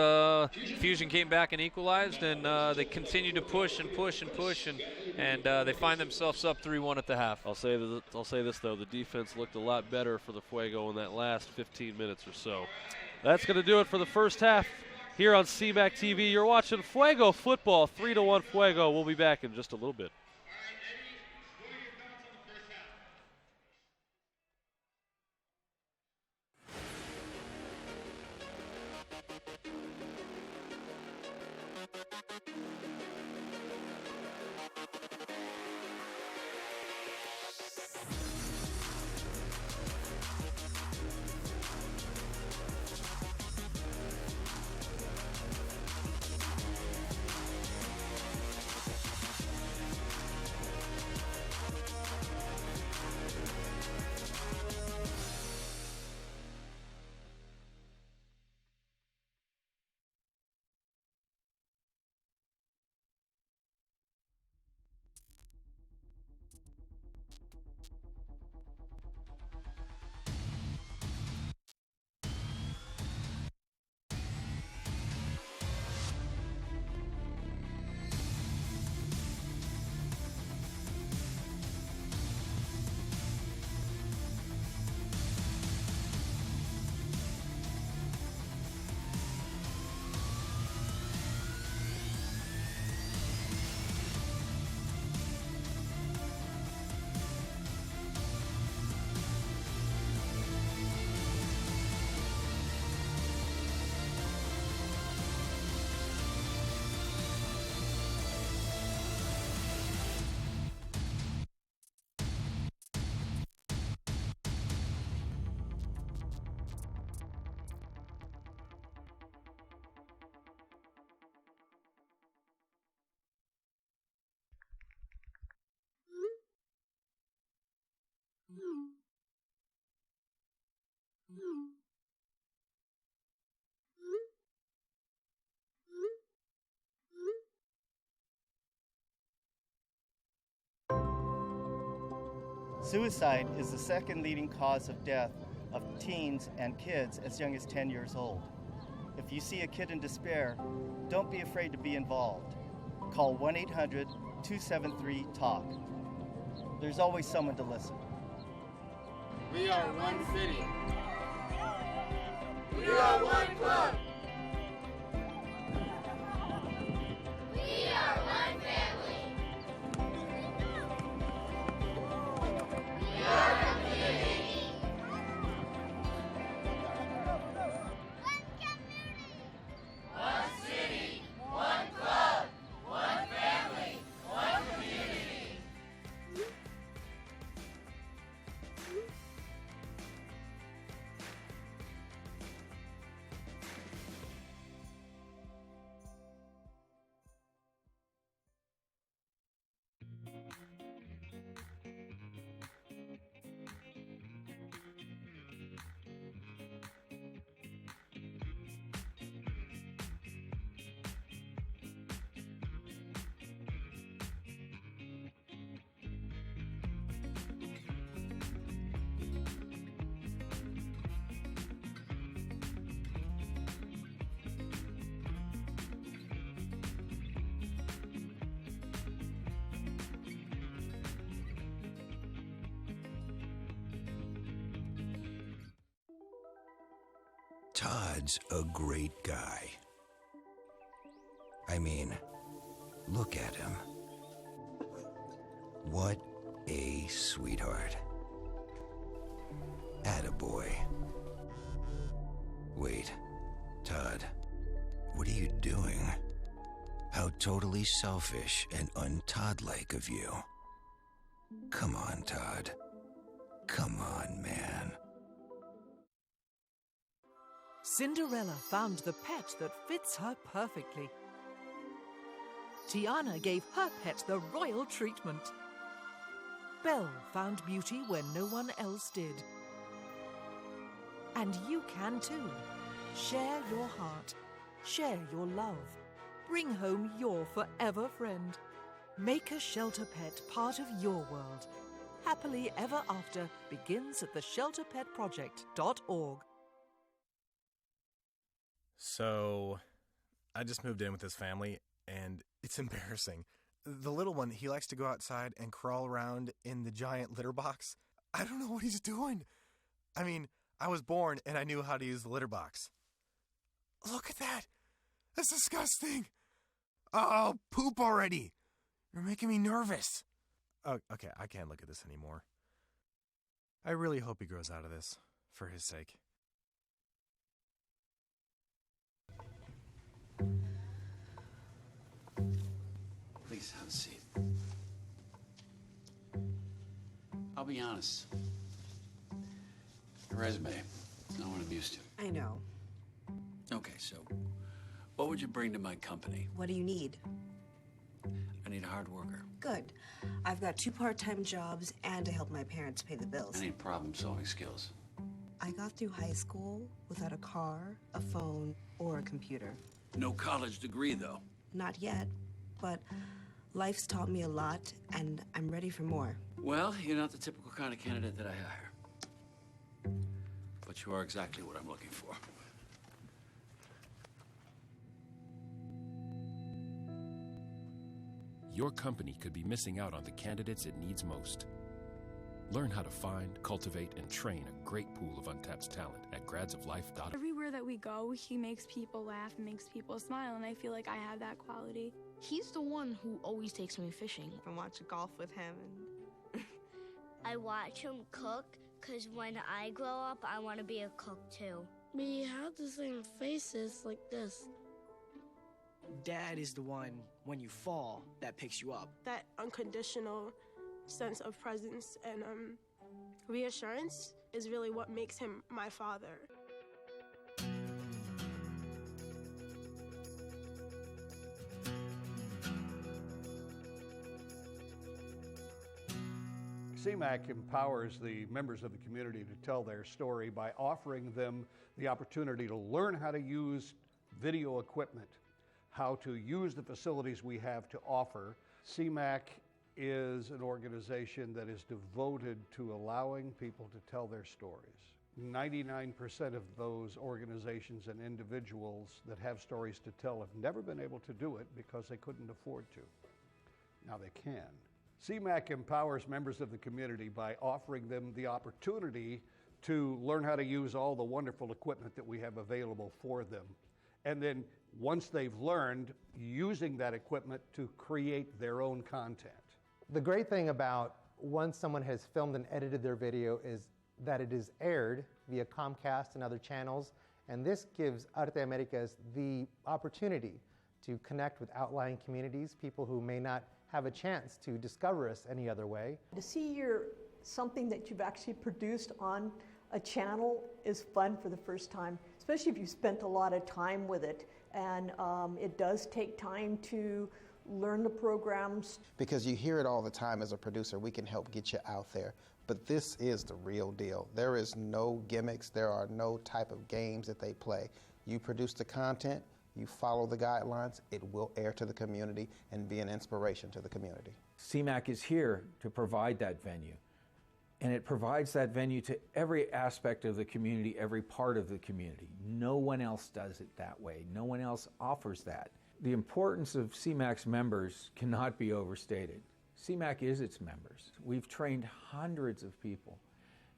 Fusion came back and equalized, and they continued to push and push and push, and they find themselves up 3-1 at the half. I'll say this, though. The defense looked a lot better for the Fuego in that last 15 minutes or so. That's going to do it for the first half here on CMAC TV. You're watching Fuego football, 3-1 Fuego. We'll be back in just a little bit. Suicide is the second leading cause of death of teens and kids as young as 10 years old. If you see a kid in despair, don't be afraid to be involved. Call 1-800-273-TALK. There's always someone to listen. We are one city. We are one club. We are one family. We are a community. One community. One city. One club. One family. One community. Todd's a great guy. I mean, look at him. What a sweetheart. Attaboy. Wait, Todd, what are you doing? How totally selfish and un-Todd-like of you. Come on, Todd. Come on, man. Cinderella found the pet that fits her perfectly. Tiana gave her pet the royal treatment. Belle found beauty when no one else did. And you can too. Share your heart. Share your love. Bring home your forever friend. Make a shelter pet part of your world. Happily Ever After begins at theshelterpetproject.org. So, I just moved in with this family, and it's embarrassing. The little one, he likes to go outside and crawl around in the giant litter box. I don't know what he's doing. I mean, I was born and I knew how to use the litter box. Look at that. That's disgusting. Oh, poop already. You're making me nervous. Oh, okay, I can't look at this anymore. I really hope he grows out of this, for his sake. Please have a seat. I'll be honest. Your resume, no one I'm used to. I know. Okay, so what would you bring to my company? What do you need? I need a hard worker. Good. I've got 2 part-time jobs and to help my parents pay the bills. I need problem-solving skills. I got through high school without a car, a phone, or a computer. No college degree, though. Not yet, but life's taught me a lot, and I'm ready for more. Well, you're not the typical kind of candidate that I hire. But you are exactly what I'm looking for. Your company could be missing out on the candidates it needs most. Learn how to find, cultivate, and train a great pool of untapped talent at gradsoflife.org. Everywhere that we go, he makes people laugh and makes people smile, and I feel like I have that quality. He's the one who always takes me fishing. I watch golf with him. And I watch him cook, because when I grow up, I want to be a cook too. We have the same faces like this. Dad is the one, when you fall, that picks you up. That unconditional sense of presence and reassurance is really what makes him my father. CMAC empowers the members of the community to tell their story by offering them the opportunity to learn how to use video equipment, how to use the facilities we have to offer. CMAC is an organization that is devoted to allowing people to tell their stories. 99% of those organizations and individuals that have stories to tell have never been able to do it because they couldn't afford to. Now they can. CMAC empowers members of the community by offering them the opportunity to learn how to use all the wonderful equipment that we have available for them. And then once they've learned, using that equipment to create their own content. The great thing about once someone has filmed and edited their video is that it is aired via Comcast and other channels, and this gives Arte Americas the opportunity to connect with outlying communities, people who may not have a chance to discover us any other way. To see something that you've actually produced on a channel is fun for the first time, especially if you spent a lot of time with it. And it does take time to learn the programs. Because you hear it all the time as a producer, we can help get you out there. But this is the real deal. There is no gimmicks, there are no type of games that they play. You produce the content, you follow the guidelines, it will air to the community and be an inspiration to the community. CMAC is here to provide that venue. And it provides that venue to every aspect of the community, every part of the community. No one else does it that way. No one else offers that. The importance of CMAC's members cannot be overstated. CMAC is its members. We've trained hundreds of people,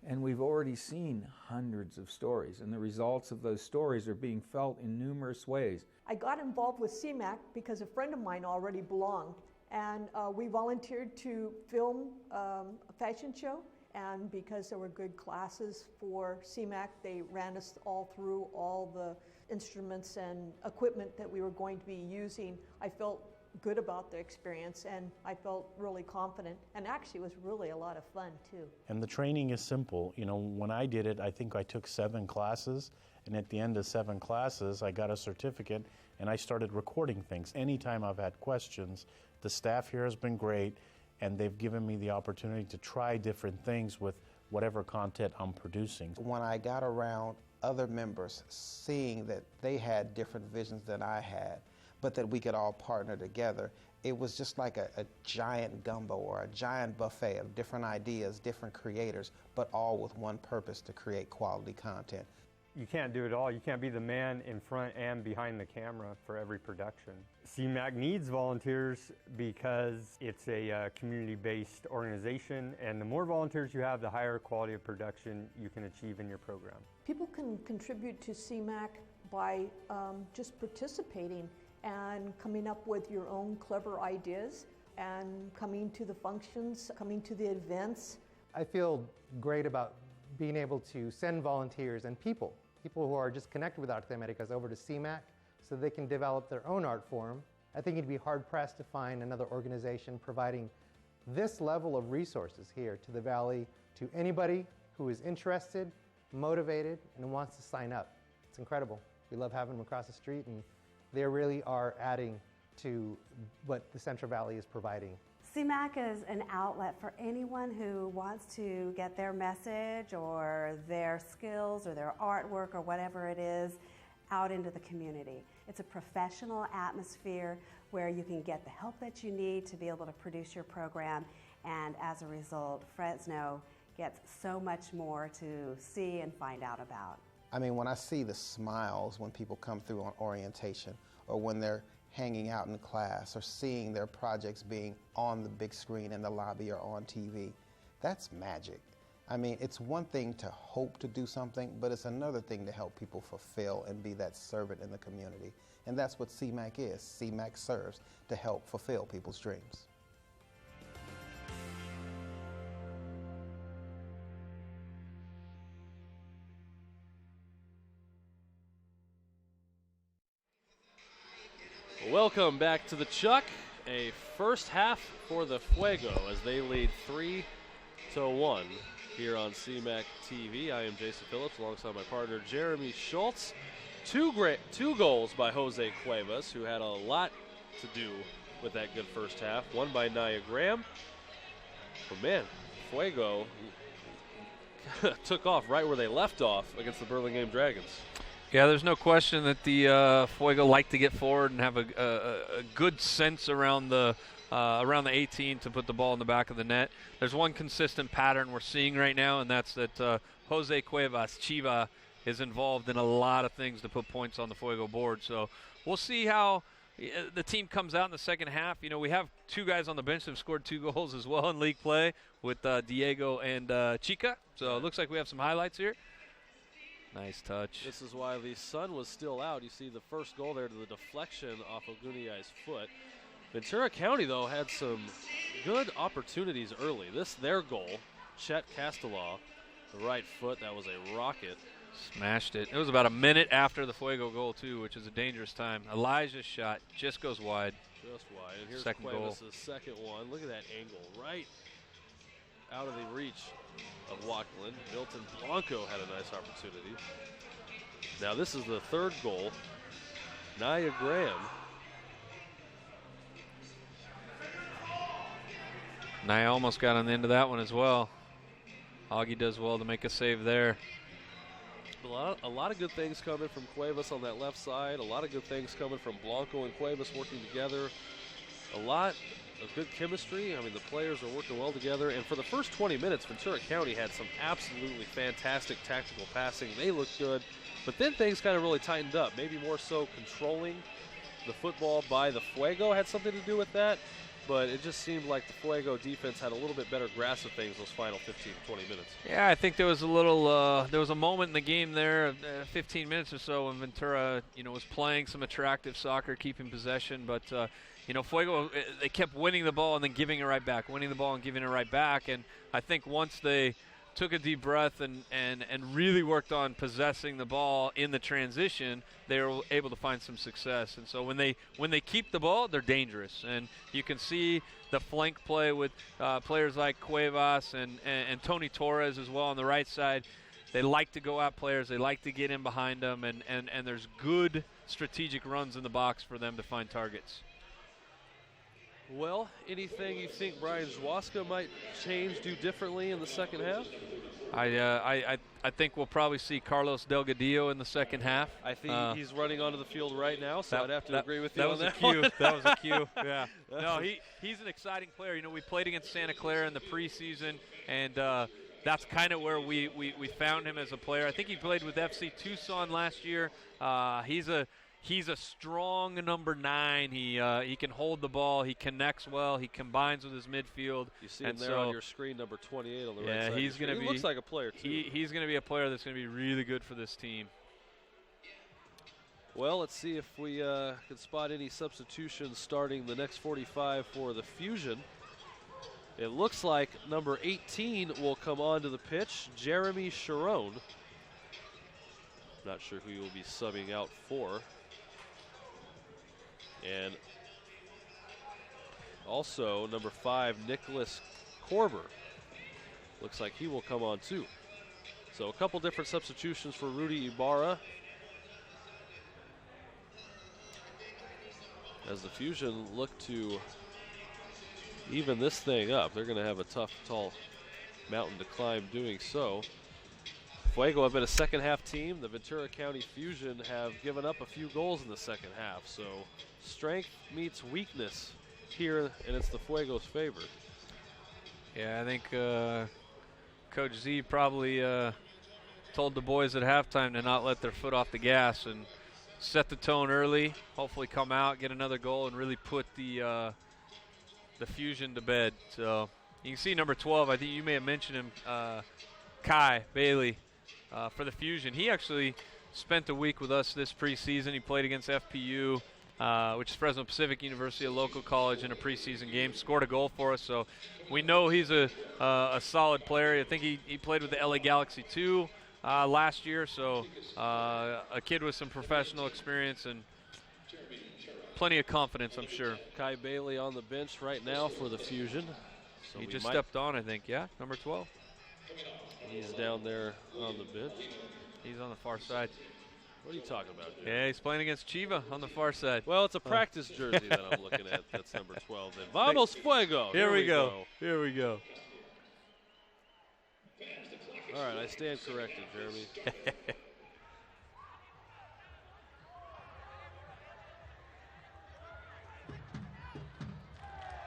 and we've already seen hundreds of stories, and the results of those stories are being felt in numerous ways. I got involved with CMAC because a friend of mine already belonged, and we volunteered to film a fashion show. And because there were good classes for CMAC, they ran us all through all the instruments and equipment that we were going to be using. I felt good about the experience, and I felt really confident. And actually, it was really a lot of fun, too. And the training is simple. You know, when I did it, I think I took 7 classes. And at the end of 7 classes, I got a certificate, and I started recording things. Anytime I've had questions, the staff here has been great. And they've given me the opportunity to try different things with whatever content I'm producing. When I got around other members, seeing that they had different visions than I had, but that we could all partner together. It was just like a giant gumbo or a giant buffet of different ideas, different creators, but all with one purpose: to create quality content. You can't do it all. You can't be the man in front and behind the camera for every production. CMAC needs volunteers because it's a community-based organization, and the more volunteers you have, the higher quality of production you can achieve in your program. People can contribute to CMAC by just participating and coming up with your own clever ideas and coming to the functions, coming to the events. I feel great about being able to send volunteers and people who are just connected with Arte Americas over to CMAC so they can develop their own art form. I think you'd be hard-pressed to find another organization providing this level of resources here to the Valley to anybody who is interested, motivated, and wants to sign up. It's incredible. We love having them across the street, and they really are adding to what the Central Valley is providing. CMAC is an outlet for anyone who wants to get their message or their skills or their artwork or whatever it is out into the community. It's a professional atmosphere where you can get the help that you need to be able to produce your program, and as a result, Fresno gets so much more to see and find out about. I mean, when I see the smiles when people come through on orientation, or when they're hanging out in class, or seeing their projects being on the big screen in the lobby or on TV, that's magic. I mean, it's one thing to hope to do something, but it's another thing to help people fulfill and be that servant in the community. And that's what CMAC is. CMAC serves to help fulfill people's dreams. Welcome back to the Chuck. A first half for the Fuego as they lead 3-1 here on CMAC TV. I am Jason Phillips alongside my partner Jeremy Schultz. Two goals by Jose Cuevas, who had a lot to do with that good first half. One by Nia Graham. But man, Fuego took off right where they left off against the Burlingame Dragons. Yeah, there's no question that the Fuego like to get forward and have a good sense around the 18 to put the ball in the back of the net. There's one consistent pattern we're seeing right now, and that's that Jose Cuevas, Chiva, is involved in a lot of things to put points on the Fuego board. So we'll see how the team comes out in the second half. You know, we have two guys on the bench that have scored 2 goals as well in league play with Diego and Chica. So it looks like we have some highlights here. Nice touch. This is why the sun was still out. You see the first goal there to the deflection off of Guniai's foot. Ventura County, though, had some good opportunities early. Their goal, Chet Castellaw, the right foot, that was a rocket. Smashed it. It was about a minute after the Fuego goal, too, which is a dangerous time. Elijah's shot just goes wide. Just wide. And here's Second Cuevas' goal. second one. Look at that angle right out of the reach of Wacklin. Milton Blanco had a nice opportunity. Now this is the third goal. Nia Graham. Nia almost got on the end of that one as well. Augie does well to make a save there. A lot of good things coming from Cuevas on that left side. A lot of good things coming from Blanco and Cuevas working together. A lot of good chemistry. I mean, the players are working well together. And for the first 20 minutes, Ventura County had some absolutely fantastic tactical passing. They looked good. But then things kind of really tightened up. Maybe more so controlling the football by the Fuego had something to do with that. But it just seemed like the Fuego defense had a little bit better grasp of things those final 15, 20 minutes. Yeah, I think there was a little, there was a moment in the game there, 15 minutes or so, when Ventura, was playing some attractive soccer, keeping possession. But, Fuego, they kept winning the ball and then giving it right back, winning the ball and giving it right back. And I think once they took a deep breath and really worked on possessing the ball in the transition, they were able to find some success. And so when they keep the ball, they're dangerous. And you can see the flank play with players like Cuevas and Tony Torres as well on the right side. They like to go at players. They like to get in behind them. And there's good strategic runs in the box for them to find targets. Well, anything you think Brian Zwaska might change, do differently in the second half? I think we'll probably see Carlos Delgadillo in the second half. I think he's running onto the field right now, so I'd have to agree with you that on was that a cue. one. That was a cue. Yeah. No, he's an exciting player. You know, we played against Santa Clara in the preseason, and that's kind of where we found him as a player. I think he played with FC Tucson last year. He's a strong number 9. He can hold the ball. He connects well. He combines with his midfield. You see him there on your screen, number 28 on the right side. He's going to be. He looks like a player too. He's going to be a player that's going to be really good for this team. Well, let's see if we can spot any substitutions starting the next 45 for the Fusion. It looks like number 18 will come onto the pitch, Jeremy Sharon. Not sure who he will be subbing out for. And also number 5, Nicholas Korber. Looks like he will come on too. So a couple different substitutions for Rudy Ibarra. As the Fusion look to even this thing up. They're going to have a tough, tall mountain to climb doing so. Fuego have been a second half team. The Ventura County Fusion have given up a few goals in the second half. So strength meets weakness here, and it's the Fuego's favor. Yeah, I think Coach Z probably told the boys at halftime to not let their foot off the gas and set the tone early, hopefully come out, get another goal, and really put the Fusion to bed. So you can see number 12, I think you may have mentioned him, Kai Bailey. For the Fusion. He actually spent a week with us this preseason. He played against FPU, which is Fresno Pacific University, a local college, in a preseason game. Scored a goal for us, so we know he's a solid player. I think he played with the LA Galaxy too last year, so a kid with some professional experience and plenty of confidence, I'm sure. Kai Bailey on the bench right now for the Fusion. So he just stepped on, I think, yeah, number 12. He's down there on the bench. He's on the far side. What are you talking about, Jim? Yeah, he's playing against Chiva on the far side. Well, it's a practice jersey that I'm looking at. That's number 12. Then Vamos Fuego. Here we go. Here we go. All right, I stand corrected, Jeremy.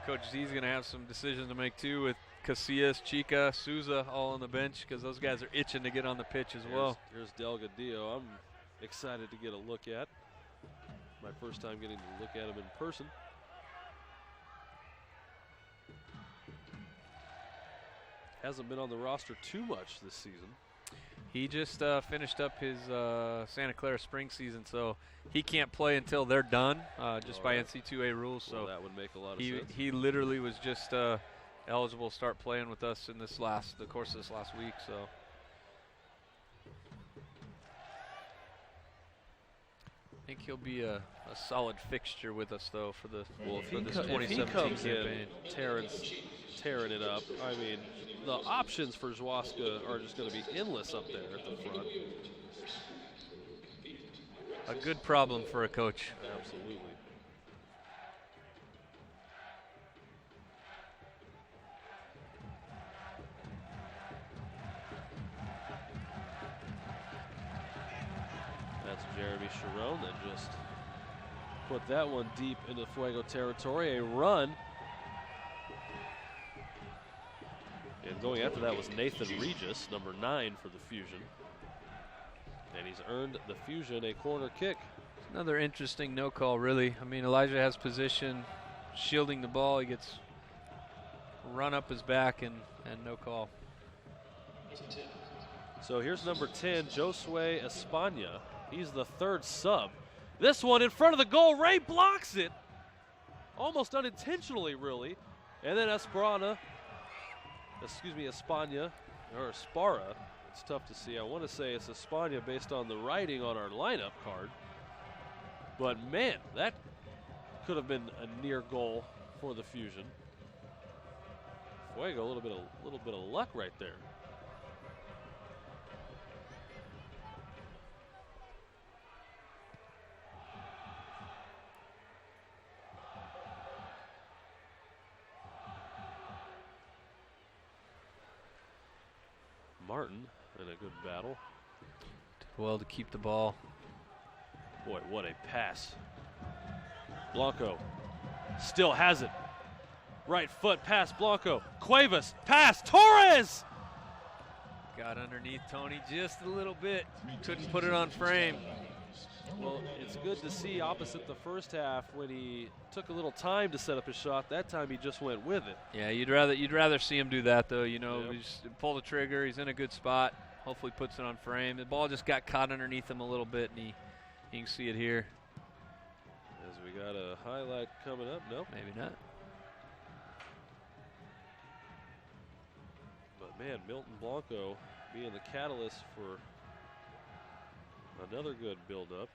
Coach Z's going to have some decisions to make too, with Casillas, Chica, Souza all on the bench, because those guys are itching to get on the pitch as well. Here's Delgadillo. I'm excited to get a look at. My first time getting to look at him in person. Hasn't been on the roster too much this season. He just finished up his Santa Clara spring season, so he can't play until they're done, just by NC2A rules. Well, so that would make a lot of sense. He literally was just eligible to start playing with us in the course of this last week. So I think he'll be a solid fixture with us, though, for this 2017 campaign. Tearing it up. I mean, the options for Zwaska are just going to be endless up there at the front. A good problem for a coach. Absolutely. That's Jeremy Sharon that just put that one deep into Fuego territory. A run. And going after that was Nathan Regis, number 9 for the Fusion. And he's earned the Fusion a corner kick. Another interesting no call, really. I mean, Elijah has position, shielding the ball. He gets run up his back and no call. So here's number 10, Josue Espana. He's the third sub. This one in front of the goal. Ray blocks it. Almost unintentionally, really. And then Espana, or Espara. It's tough to see. I want to say it's Espana based on the writing on our lineup card. But man, that could have been a near goal for the Fusion. Fuego, a little bit of luck right there. Martin in a good battle. Did well to keep the ball. Boy, what a pass. Blanco still has it. Right foot pass Blanco. Cuevas pass Torres. Got underneath Tony just a little bit. Couldn't put it on frame. Well, it's good to see opposite the first half when he took a little time to set up his shot. That time he just went with it. Yeah, you'd rather see him do that though. You know, He's pull the trigger. He's in a good spot. Hopefully puts it on frame. The ball just got caught underneath him a little bit, and you can see it here. As we got a highlight coming up. Nope. Maybe not. But man, Milton Blanco being the catalyst for another good build-up.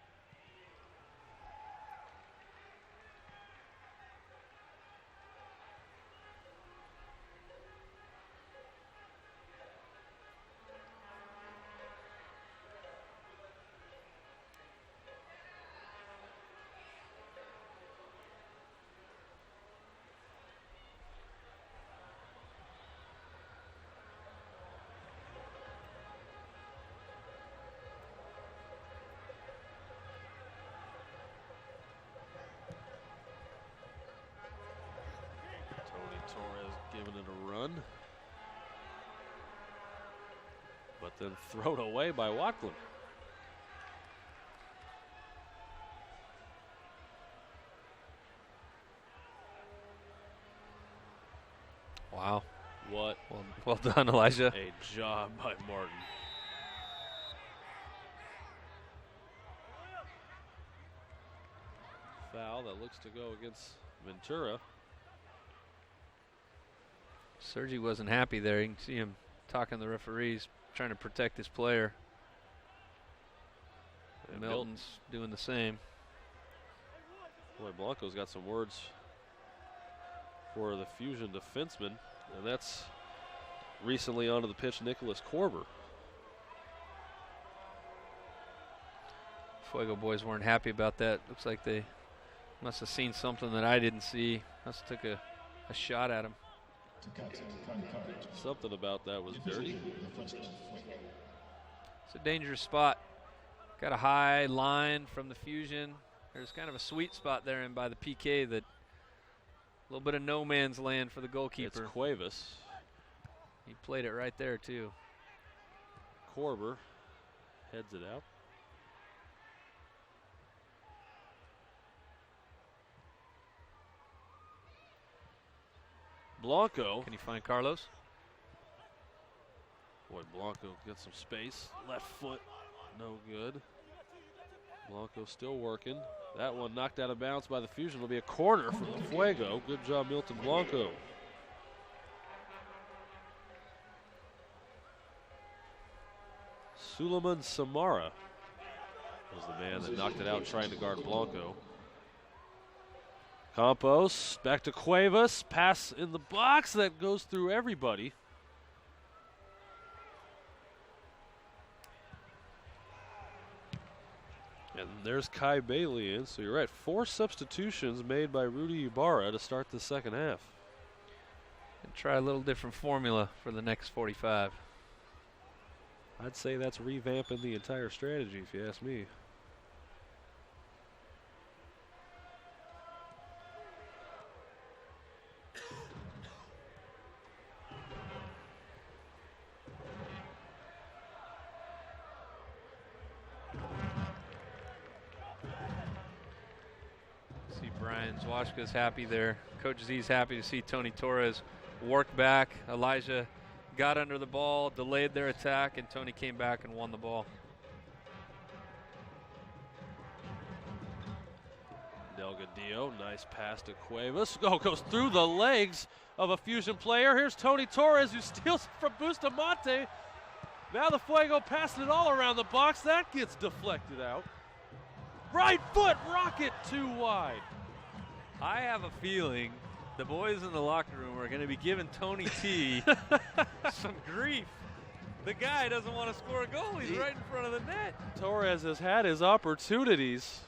Torres giving it a run, but then thrown away by Watklin. Wow. What? Well done, Elijah. A job by Martin. Foul that looks to go against Ventura. Sergi wasn't happy there. You can see him talking to the referees, trying to protect his player. And Milton's doing the same. Boy, Blanco's got some words for the Fusion defenseman, and that's recently onto the pitch, Nicholas Korber. Fuego boys weren't happy about that. Looks like they must have seen something that I didn't see. Must have took a shot at him. Something about that was dirty. It's a dangerous spot. Got a high line from the Fusion. There's kind of a sweet spot there in by the PK that a little bit of no man's land for the goalkeeper. It's Cuevas. He played it right there too. Korber heads it out. Blanco. Can you find Carlos? Boy, Blanco gets some space. Left foot, no good. Blanco still working. That one knocked out of bounds by the Fusion. It'll be a corner for the Fuego. Good job, Milton Blanco. Suleiman Samara was the man that knocked it out trying to guard Blanco. Campos, back to Cuevas, pass in the box that goes through everybody. And there's Kai Bailey in, so you're right, 4 substitutions made by Rudy Ibarra to start the second half. And try a little different formula for the next 45. I'd say that's revamping the entire strategy if you ask me. Zwashka's happy there. Coach Z's happy to see Tony Torres work back. Elijah got under the ball, delayed their attack, and Tony came back and won the ball. Delgadillo, nice pass to Cuevas. Goes through the legs of a Fusion player. Here's Tony Torres who steals from Bustamante. Now the Fuego passing it all around the box. That gets deflected out. Right foot rocket too wide. I have a feeling the boys in the locker room are going to be giving Tony T some grief. The guy doesn't want to score a goal. He's right in front of the net. Torres has had his opportunities.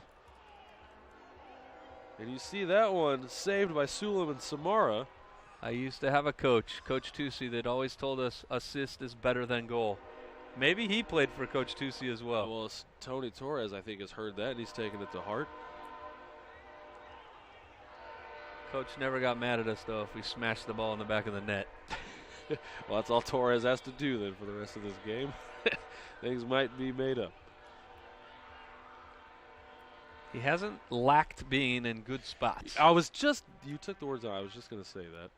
And you see that one saved by Suleiman Samara. I used to have a coach, Coach Tusi, that always told us assist is better than goal. Maybe he played for Coach Tusi as well. Well, Tony Torres, I think, has heard that, and he's taken it to heart. Coach never got mad at us, though, if we smashed the ball in the back of the net. Well, that's all Torres has to do then for the rest of this game. Things might be made up. He hasn't lacked being in good spots. You took the words out. I was just going to say that.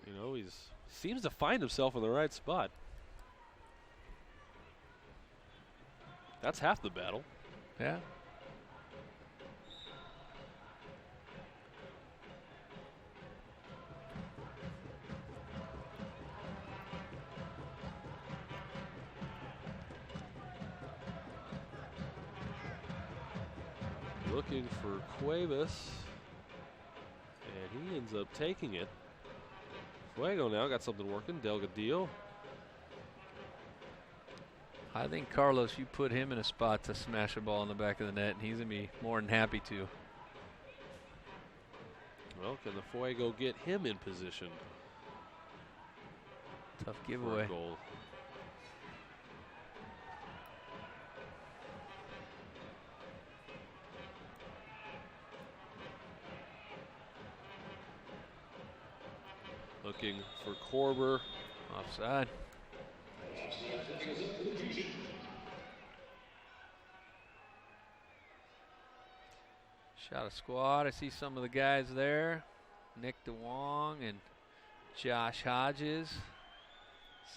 You know, he seems to find himself in the right spot. That's half the battle. Yeah. Looking for Cuevas, and he ends up taking it. Fuego now got something working. Delgadillo. I think, Carlos, you put him in a spot to smash a ball in the back of the net, and he's going to be more than happy to. Well, can the Fuego get him in position? Tough for giveaway. a goal. Looking for Korber. Offside. Shot a squad. I see some of the guys there. Nick DeWong and Josh Hodges.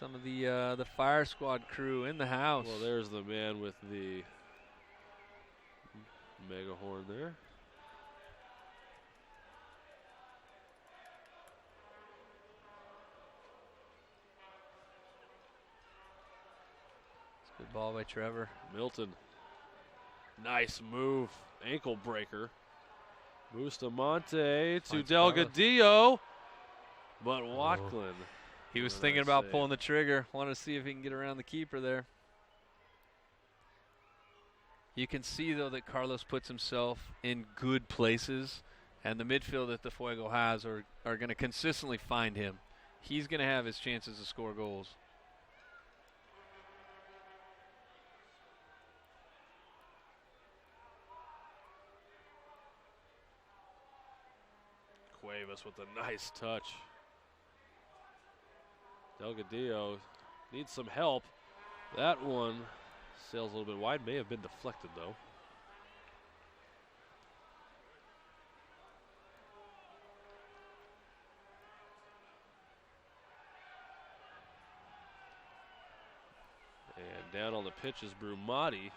Some of the fire squad crew in the house. Well, there's the man with the mega horn there. Good ball by Trevor. Milton. Nice move. Ankle breaker. Bustamante to Delgadillo. But Watklin. He was thinking about pulling the trigger. Wanted to see if he can get around the keeper there. You can see, though, that Carlos puts himself in good places, and the midfield that the Fuego has are going to consistently find him. He's going to have his chances to score goals. Cuevas with a nice touch. Delgadillo needs some help. That one sails a little bit wide. May have been deflected, though. And down on the pitch is Brumati.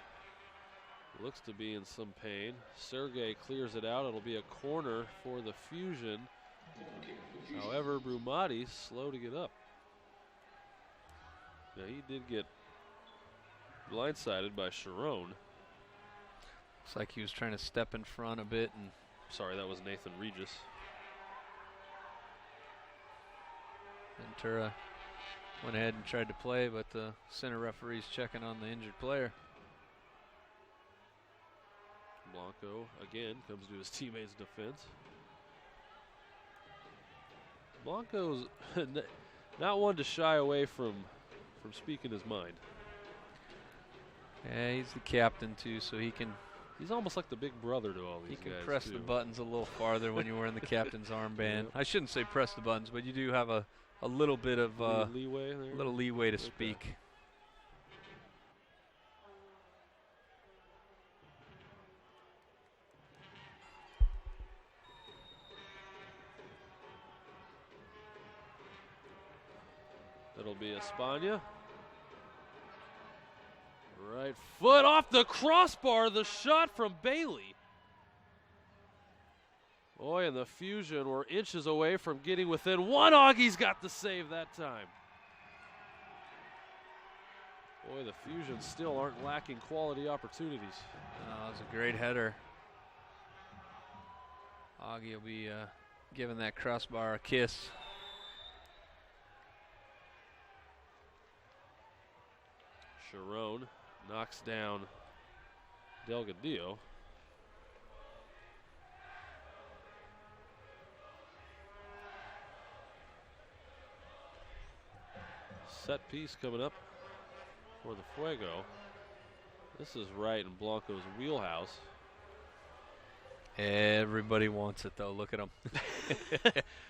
Looks to be in some pain. Sergey clears it out. It'll be a corner for the Fusion. However, Brumati slow to get up. Yeah, he did get blindsided by Sharon. Looks like he was trying to step in front a bit. And sorry, that was Nathan Regis. Ventura went ahead and tried to play, but the center referee's checking on the injured player. Blanco again comes to his teammate's defense. Blanco's not one to shy away from speaking his mind. Yeah, he's the captain too, so he's almost like the big brother to all these guys. He can press too. the buttons a little farther when you're wearing the captain's armband. I shouldn't say press the buttons, but you do have a little bit of leeway there. Little leeway to speak. It'll be Espana. Right foot off the crossbar. The shot from Bailey. Boy, and the Fusion were inches away from getting within one. Augie's got the save that time. Boy, the Fusion still aren't lacking quality opportunities. That was a great header. Augie will be giving that crossbar a kiss. Sharon knocks down Delgadillo. set piece coming up for the Fuego. This is right in Blanco's wheelhouse. Everybody wants it, though. Look at him.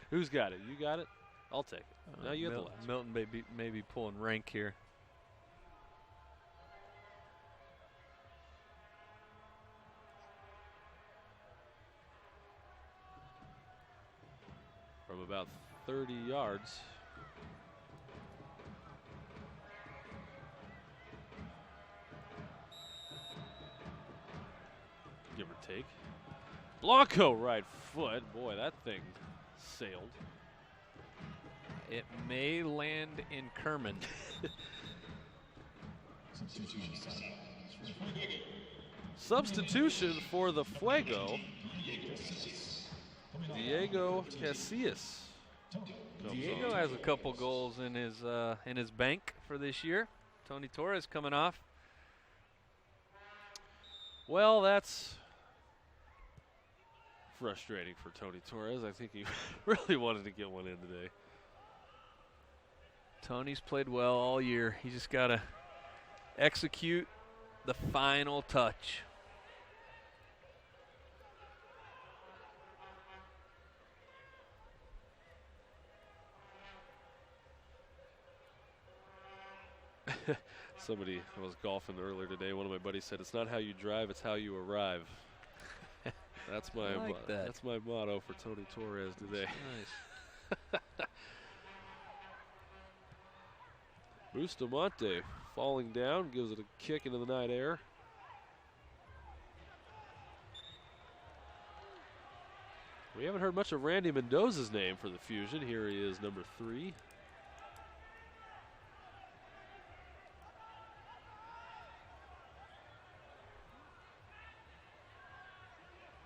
Who's got it? You got it? I'll take it. Now you have the last. Milton may be pulling rank here. From about 30 yards. Give or take. Blanco right foot. Boy, that thing sailed. It may land in Kerman. Substitution for the Fuego. Diego Casillas. Diego has a couple goals in his bank for this year. Tony Torres coming off. Well, that's frustrating for Tony Torres. I think he really wanted to get one in today. Tony's played well all year. He just got to execute the final touch. Somebody was golfing earlier today. One of my buddies said, "It's not how you drive, it's how you arrive." That's my that's my motto for Tony Torres today. Nice. Bustamante falling down, gives it a kick into the night air. We haven't heard much of Randy Mendoza's name for the Fusion. Here he is, number 3.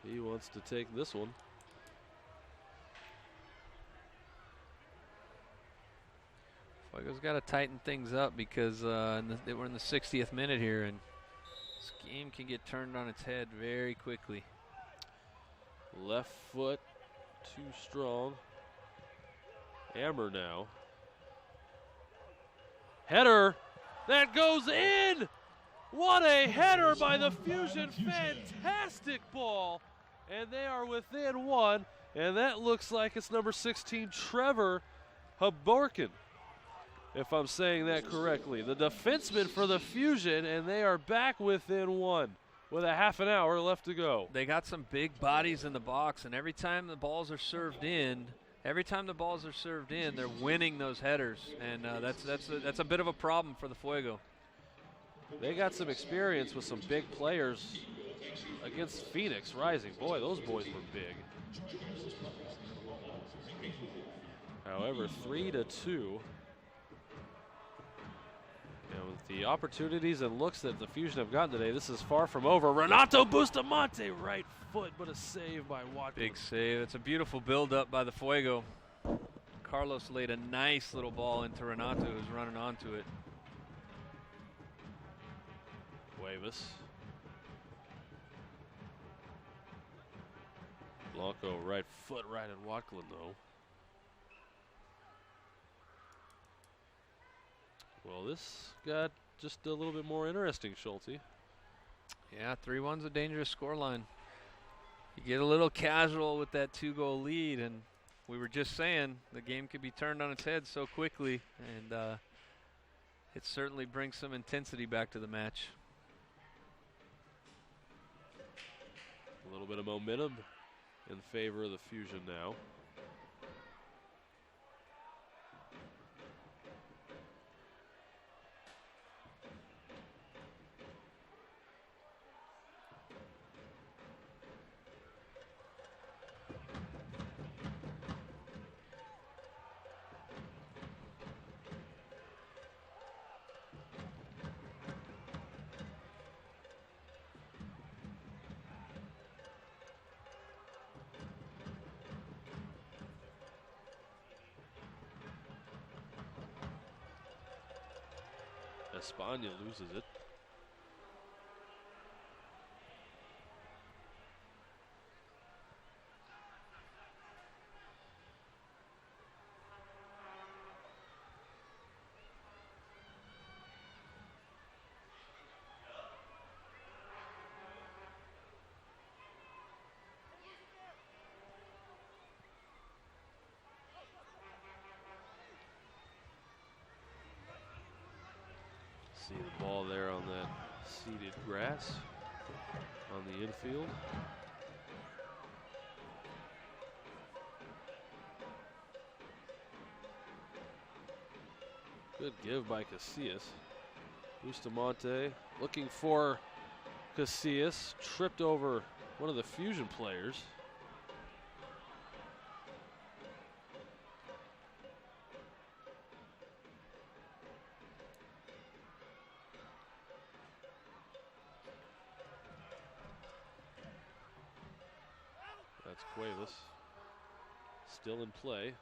He wants to take this one. Fuego's got to tighten things up because we're in the 60th minute here, and this game can get turned on its head very quickly. Left foot too strong. Hammer now. Header. That goes in. What a header by the Fusion. Fantastic ball. And they are within 1. And that looks like it's number 16, Trevor Haborkin, if I'm saying that correctly. The defenseman for the Fusion, and they are back within 1 with a half an hour left to go. They got some big bodies in the box, and every time the balls are served in, they're winning those headers, and that's a bit of a problem for the Fuego. They got some experience with some big players against Phoenix Rising. Boy, those boys were big. However, 3-2. And with the opportunities and looks that the Fusion have gotten today, this is far from over. Renato Bustamante, right foot, but a save by Watkins. Big save. It's a beautiful build-up by the Fuego. Carlos laid a nice little ball into Renato, who's running onto it. Cuevas. Blanco right foot right at Watklin, though. Well, this got just a little bit more interesting, Schulte. Yeah, 3-1's a dangerous scoreline. You get a little casual with that 2-goal lead, and we were just saying the game could be turned on its head so quickly, and it certainly brings some intensity back to the match. A little bit of momentum in favor of the Fusion now. Espana loses it. See the ball there on that seeded grass on the infield. Good give by Casillas. Bustamante looking for Casillas. Tripped over one of the Fusion players. That's Cuevas. Still in play.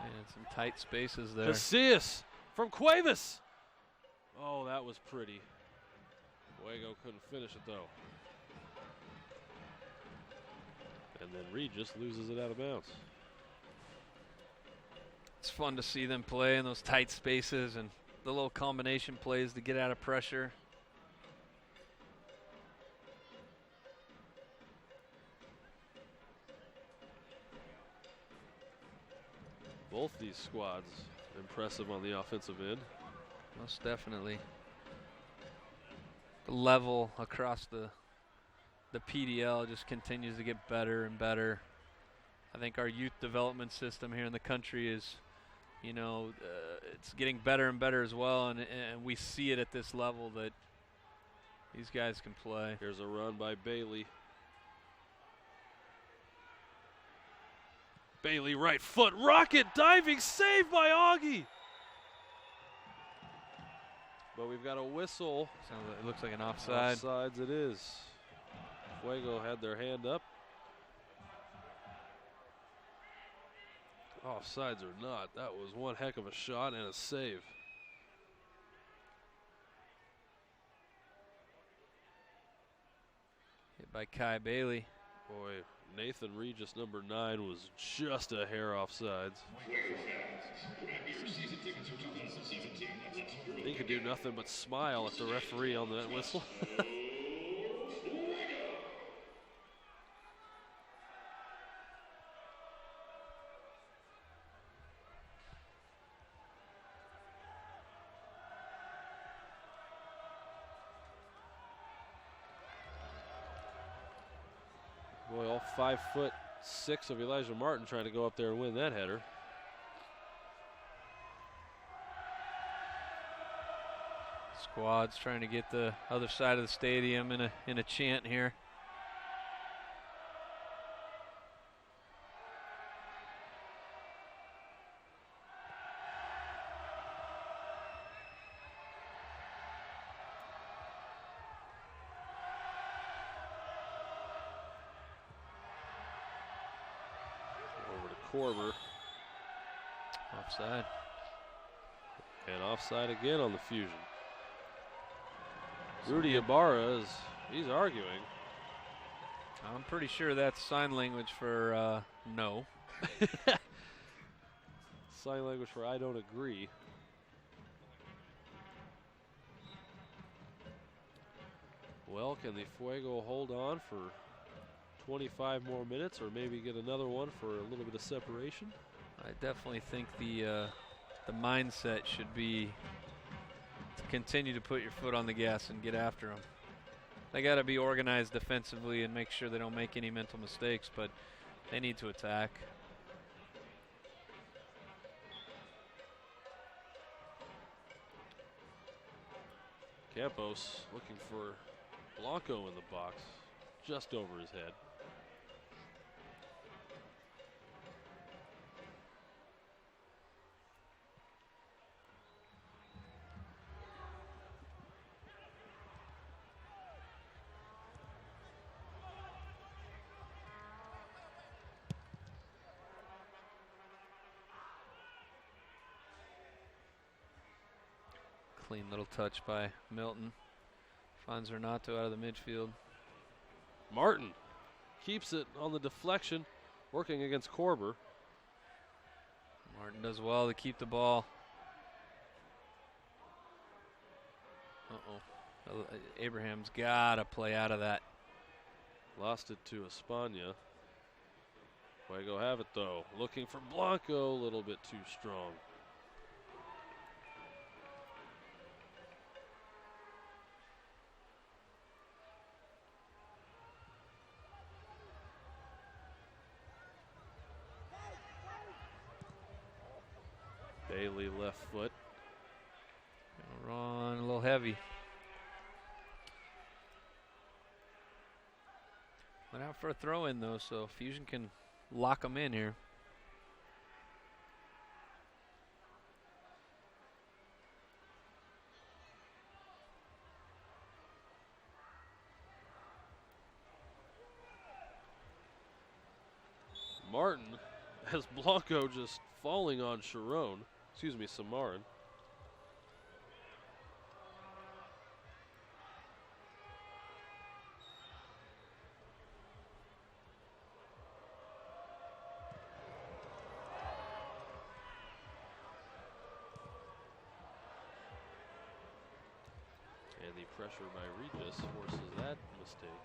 And some tight spaces there. Casillas from Cuevas. Oh, that was pretty. Fuego couldn't finish it though. And then Regis loses it out of bounds. It's fun to see them play in those tight spaces and the little combination plays to get out of pressure. Both these squads impressive on the offensive end. Most definitely. The level across the PDL just continues to get better and better. I think our youth development system here in the country is, you know, it's getting better and better as well, and we see it at this level that these guys can play. Here's a run by Bailey. Bailey right foot, rocket diving save by Augie. But we've got a whistle. Sounds like, it looks like an offside. Offsides it is. Fuego had their hand up. Offsides or not, that was one heck of a shot and a save. Hit by Kai Bailey. Boy, Nathan Regis, number 9, was just a hair offsides. He could do nothing but smile at the referee on that whistle. Boy, all 5'6" of Elijah Martin trying to go up there and win that header. Squad's trying to get the other side of the stadium in a chant here. Corber. Offside. And offside again on the Fusion. Rudy Ibarra he's arguing. I'm pretty sure that's sign language for no. Sign language for I don't agree. Well, can the Fuego hold on for 25 more minutes or maybe get another one for a little bit of separation? I definitely think the mindset should be to continue to put your foot on the gas and get after them. They got to be organized defensively and make sure they don't make any mental mistakes, but they need to attack. Campos looking for Blanco in the box, just over his head. Clean little touch by Milton. Finds Renato out of the midfield. Martin keeps it on the deflection, working against Corber. Martin does well to keep the ball. Uh-oh. Abraham's got to play out of that. Lost it to Espana. Fuego have it though. Looking for Blanco, a little bit too strong. Bailey left foot. Run a little heavy. Went out for a throw in though, so Fusion can lock them in here. Martin has Blanco just falling on Sharon. Excuse me, Samarin. And the pressure by Regis forces that mistake.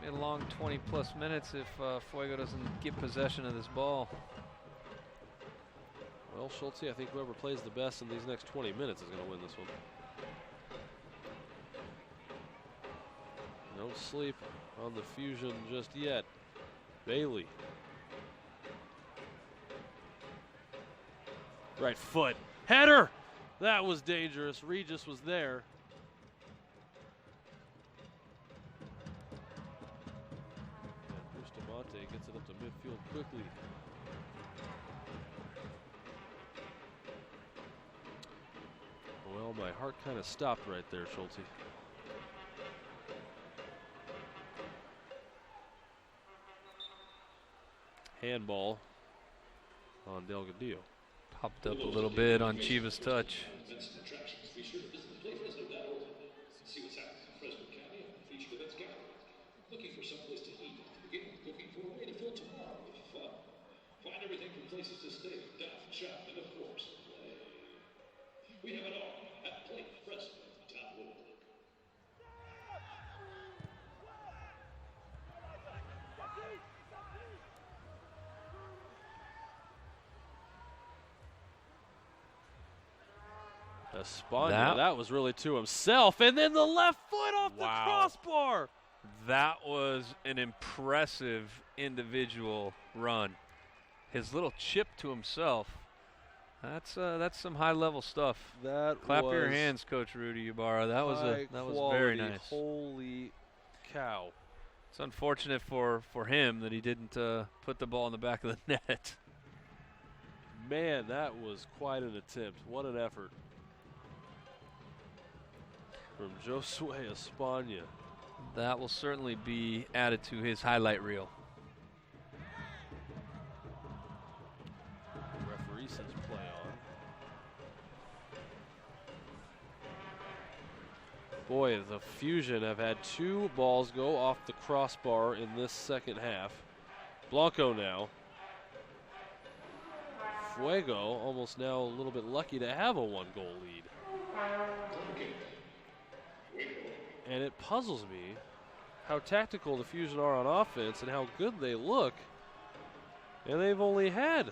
A long 20-plus minutes if Fuego doesn't get possession of this ball. Well, Schulte, I think whoever plays the best in these next 20 minutes is going to win this one. No sleep on the Fusion just yet. Bailey. Right foot. Header! That was dangerous. Regis was there. Gets it up to midfield quickly. Well, my heart kind of stopped right there, Schulte. Handball on Delgadillo. Popped up a little bit on Chivas' touch. See what's happening in Fresno County and featured events gallery. Looking for some place to eat at the beginning, looking for a way to fill tomorrow with fun. Find everything from places to stay, dive, shop, and of course, play. We have it all at PlayFresno.org. Espana, that was really to himself, and then the left foot off the crossbar. That was an impressive individual run. His little chip to himself. That's some high-level stuff. Clap your hands, Coach Rudy Ibarra. That was very nice. Holy cow! It's unfortunate for him that he didn't put the ball in the back of the net. Man, that was quite an attempt. What an effort from Josue Espana. That will certainly be added to his highlight reel. Referee says play on. Boy, the Fusion have had 2 balls go off the crossbar in this second half. Blanco now. Fuego almost now a little bit lucky to have a 1-goal lead. And it puzzles me how tactical the Fusion are on offense and how good they look. And they've only had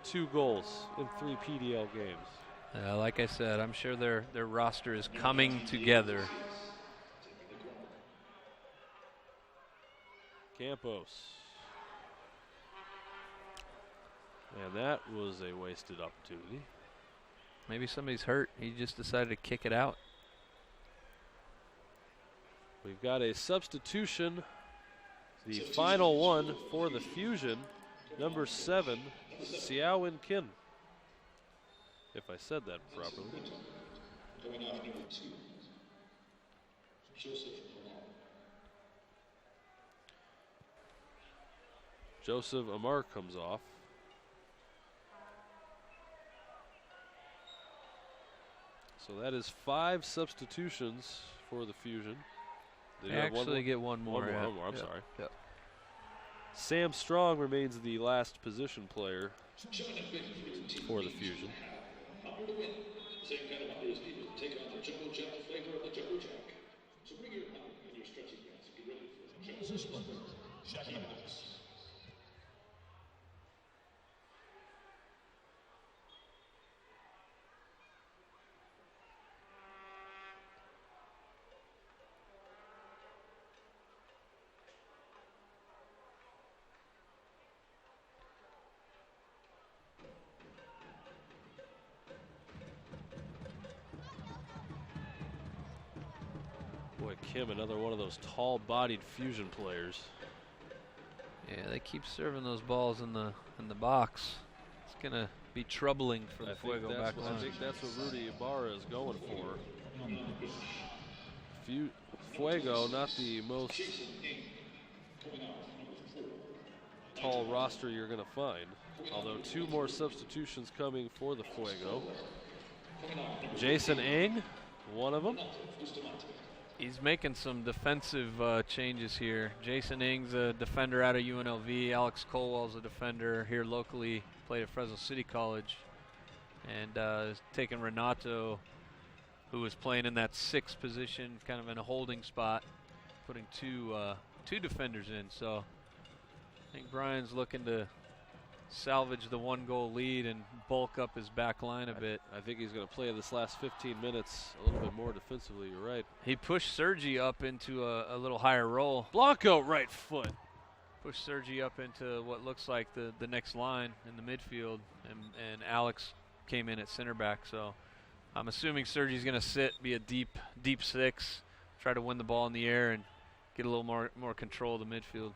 2 goals in 3 PDL games. Like I said, I'm sure their roster is coming together. Campos. And that was a wasted opportunity. Maybe somebody's hurt. He just decided to kick it out. We've got a substitution, the final one for the Fusion, number 7, Xiaowin Kin, if I said that properly. Going off number 2, Joseph Amar comes off. So that is 5 substitutions for the Fusion. They actually get one more. One more, I'm sorry. Yep. Sam Strong remains the last position player for the Fusion. Same kind of hunters need to take on the Jumbo Jack flavor of the Jumbo Jack. So bring your hump and your stretching bands and get ready for Genesis Lumber, Jackie Mouse. Boy, Kim, another one of those tall-bodied Fusion players. Yeah, they keep serving those balls in the box. It's gonna be troubling for the Fuego back line. I think that's what Rudy Ibarra is going for. Fuego, not the most tall roster you're going to find. Although 2 more substitutions coming for the Fuego. Jason Eng, one of them. He's making some defensive changes here. Jason Ing's a defender out of UNLV. Alex Colwell's a defender here locally, played at Fresno City College. And is taking Renato, who was playing in that 6th position, kind of in a holding spot, putting two defenders in. So I think Brian's looking to salvage the 1-goal lead and bulk up his back line a bit. I think he's going to play this last 15 minutes a little bit more defensively. You're right. He pushed Sergi up into a little higher role. Blanco, right foot. Pushed Sergi up into what looks like the next line in the midfield, and Alex came in at center back. So I'm assuming Sergi's going to sit, be a deep 6, try to win the ball in the air and get a little more control of the midfield.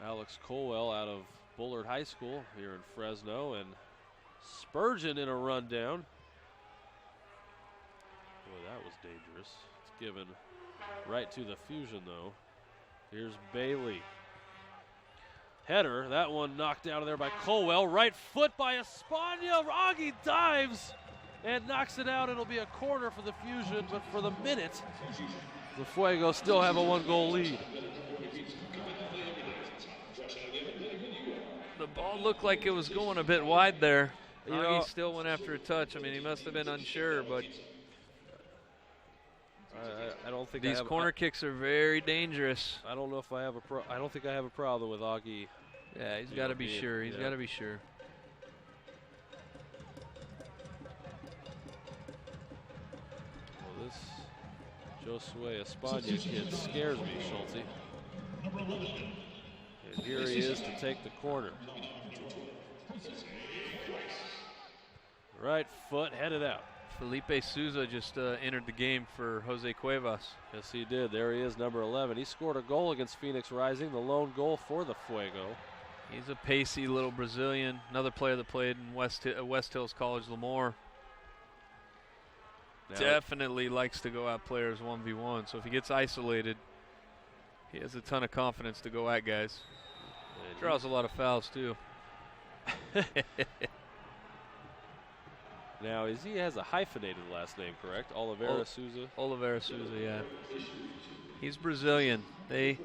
Alex Colwell out of Bullard High School here in Fresno, and Spurgeon in a rundown. Boy, that was dangerous. It's given right to the Fusion, though. Here's Bailey. Header, that one knocked out of there by Colwell. Right foot by Espana. Augie dives and knocks it out. It'll be a corner for the Fusion, but for the minute, the Fuego still have a 1-goal lead. The ball looked like it was going a bit wide there. Augie still went after a touch. I mean, he must have been unsure, but I don't think these corner kicks are very dangerous. I don't know if I have I don't think I have a problem with Augie. Yeah, he's got to be sure. He's got to be sure. Well, this Josue Espana kid scares me, Schulte. And here he is to take the corner. Right foot headed out. Felipe Souza just entered the game for Jose Cuevas. Yes, he did. There he is, number 11. He scored a goal against Phoenix Rising, the lone goal for the Fuego. He's a pacey little Brazilian, another player that played in West Hills College, Lemoore. Definitely likes to go at players 1v1, so if he gets isolated, he has a ton of confidence to go at guys. Draws a lot of fouls, too. Now, he has a hyphenated last name, correct? Oliveira Souza? Oliveira Souza, yeah. He's Brazilian. They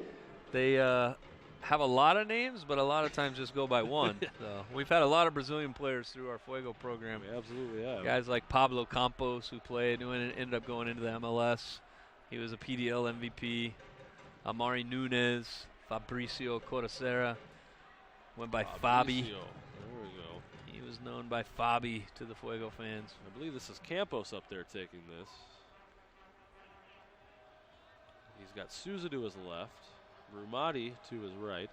have a lot of names, but a lot of times just go by one. So we've had a lot of Brazilian players through our Fuego program. We absolutely have. Guys like Pablo Campos, who played, who ended up going into the MLS. He was a PDL MVP. Amari Nunes, Fabricio Coracera, went by Fabi. There we go. He was known by Fabi to the Fuego fans. I believe this is Campos up there taking this. He's got Souza to his left, Rumati to his right.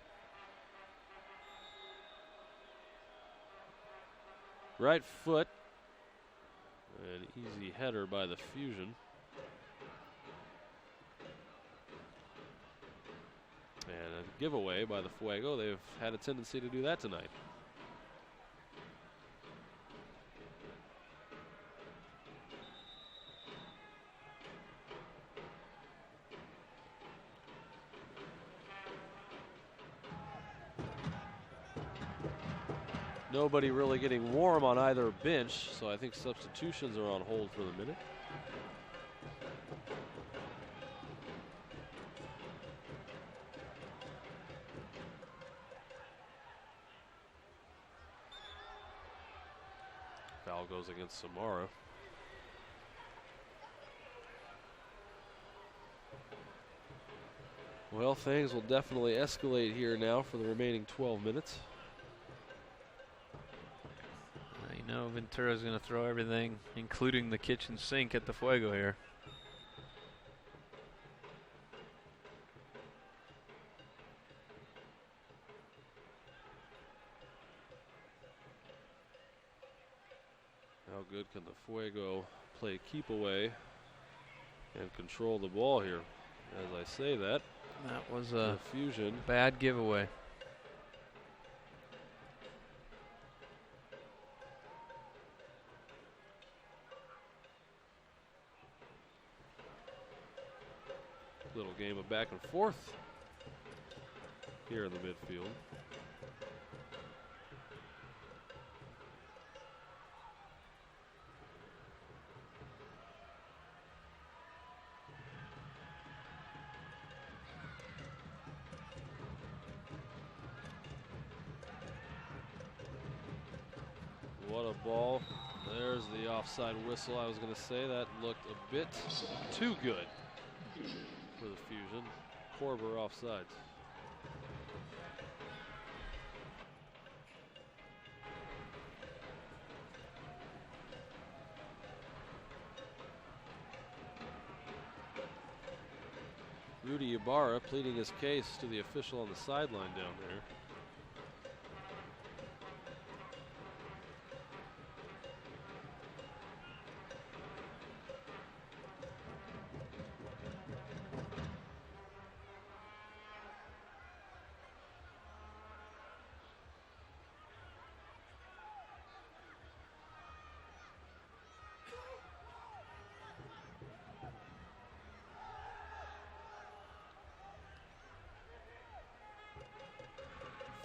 Right foot, an easy header by the Fusion. And a giveaway by the Fuego. They've had a tendency to do that tonight. Nobody really getting warm on either bench, so I think substitutions are on hold for the minute. Foul goes against Samara. Well, things will definitely escalate here now for the remaining 12 minutes. You know Ventura's going to throw everything, including the kitchen sink, at the Fuego here. How good can the Fuego play keep away and control the ball here? As I say that, that was a Fusion bad giveaway. Little game of back and forth here in the midfield. What a ball. There's the offside whistle. I was going to say that looked a bit too good for the Fusion. Korber offsides. Rudy Ibarra pleading his case to the official on the sideline down there.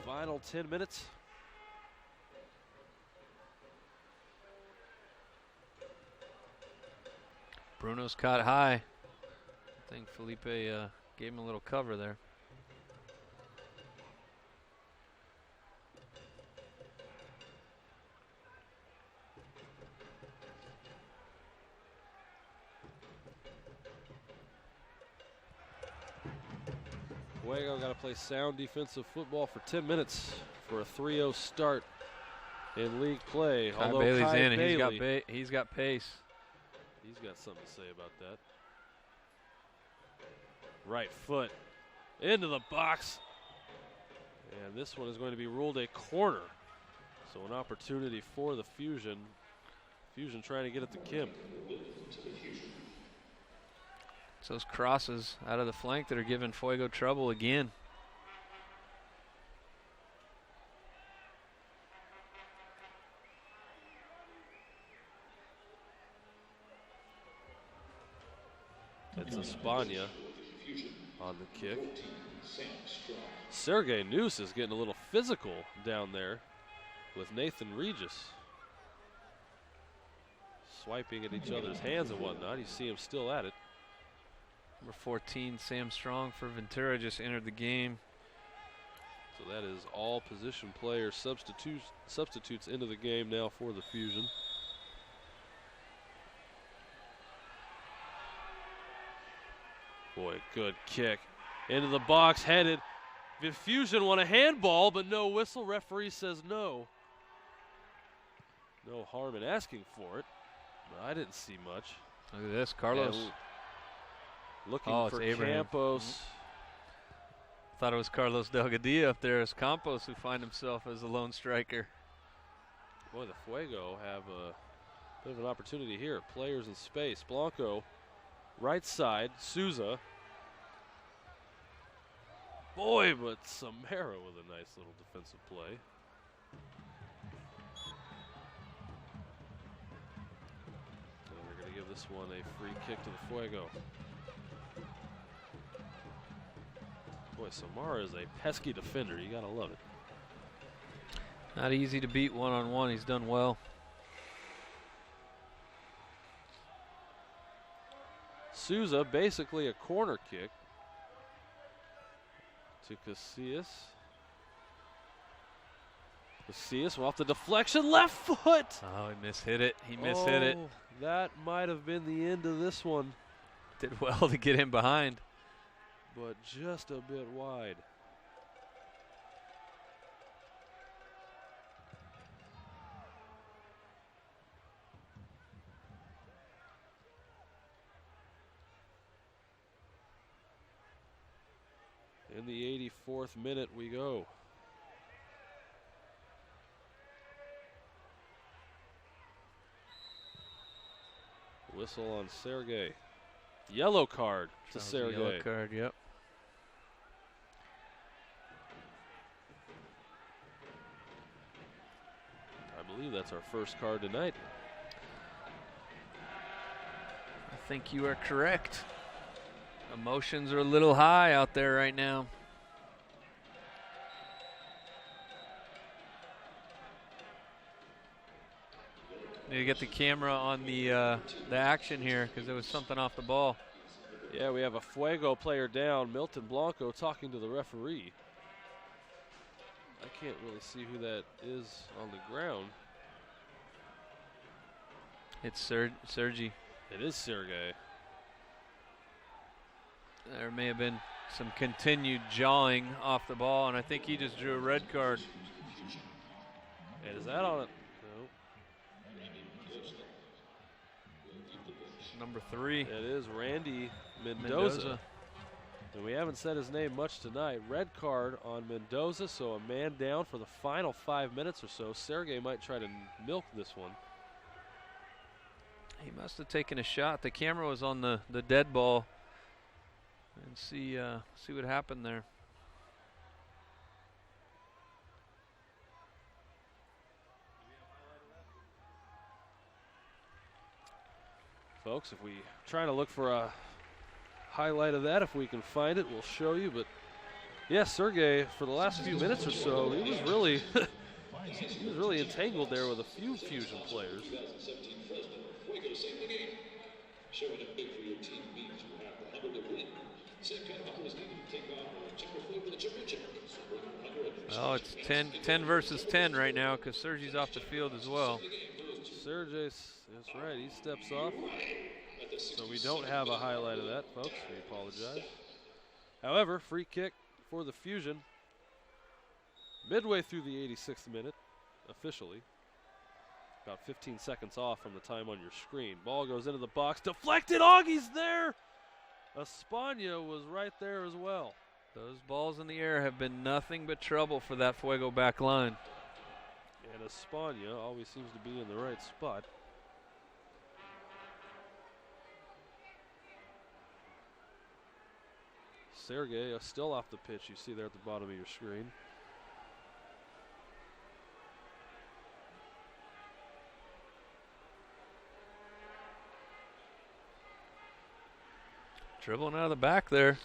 Final 10 minutes. Bruno's caught high. I think Felipe gave him a little cover there. Fuego got to play sound defensive football for 10 minutes for a 3-0 start in league play. Kai Although Bailey's Kai in, Bailey, and he's got pace. He's got something to say about that. Right foot into the box. And this one is going to be ruled a corner. So an opportunity for the Fusion. Fusion trying to get it to Kim. It's those crosses out of the flank that are giving Fuego trouble again. It's Espana on the kick. Sergey Noose is getting a little physical down there with Nathan Regis. Swiping at each other's hands and whatnot. You see him still at it. Number 14, Sam Strong for Ventura, just entered the game. So that is all position players substitutes into the game now for the Fusion. Boy, good kick. Into the box, headed. The Fusion want a handball, but no whistle. Referee says no. No harm in asking for it, but I didn't see much. Look at this, Carlos. Looking for Campos. Thought it was Carlos Delgadillo up there. As Campos, who find himself as a lone striker. Boy, the Fuego have a bit of an opportunity here. Players in space. Blanco, right side. Souza. Boy, but Samara with a nice little defensive play. And we're going to give this one a free kick to the Fuego. Boy, Samara is a pesky defender. You got to love it. Not easy to beat one-on-one. He's done well. Souza, basically a corner kick to Casillas. Casillas off the deflection, left foot. Oh, he mishit it. He mishit it. That might have been the end of this one. Did well to get him behind. But just a bit wide. In the 84th minute we go. Whistle on Sergey. Yellow card to Sergey. Yellow card, yep. I believe that's our first card tonight. I think you are correct. Emotions are a little high out there right now. Need to get the camera on the action here because there was something off the ball. Yeah, we have a Fuego player down. Milton Blanco talking to the referee. I can't really see who that is on the ground. It's Sergey. It is Sergey. There may have been some continued jawing off the ball, and I think he just drew a red card. And is that on it? No. Number 3. It is Randy Mendoza. And we haven't said his name much tonight. Red card on Mendoza, so a man down for the final 5 minutes or so. Sergey might try to milk this one. He must have taken a shot. The camera was on the dead ball. And see what happened there. Folks, if we trying to look for a highlight of that, if we can find it, we'll show you. But yeah, Sergey, for the last few minutes or so, he was really he was really entangled there with a few Fusion players. Showing up big for your team means you have the 100 to win. Sam Kennedy is needing to take on Checker Flavor the Championship. Oh, it's 10 versus 10 right now because Sergey's off the field as well. Sergey, that's right, he steps off. So we don't have a highlight of that, folks. We apologize. However, free kick for the Fusion. Midway through the 86th minute, officially. About 15 seconds off from the time on your screen. Ball goes into the box, deflected, Augie's there! Espana was right there as well. Those balls in the air have been nothing but trouble for that Fuego back line. And Espana always seems to be in the right spot. Sergey still off the pitch, you see there at the bottom of your screen. Dribbling out of the back there.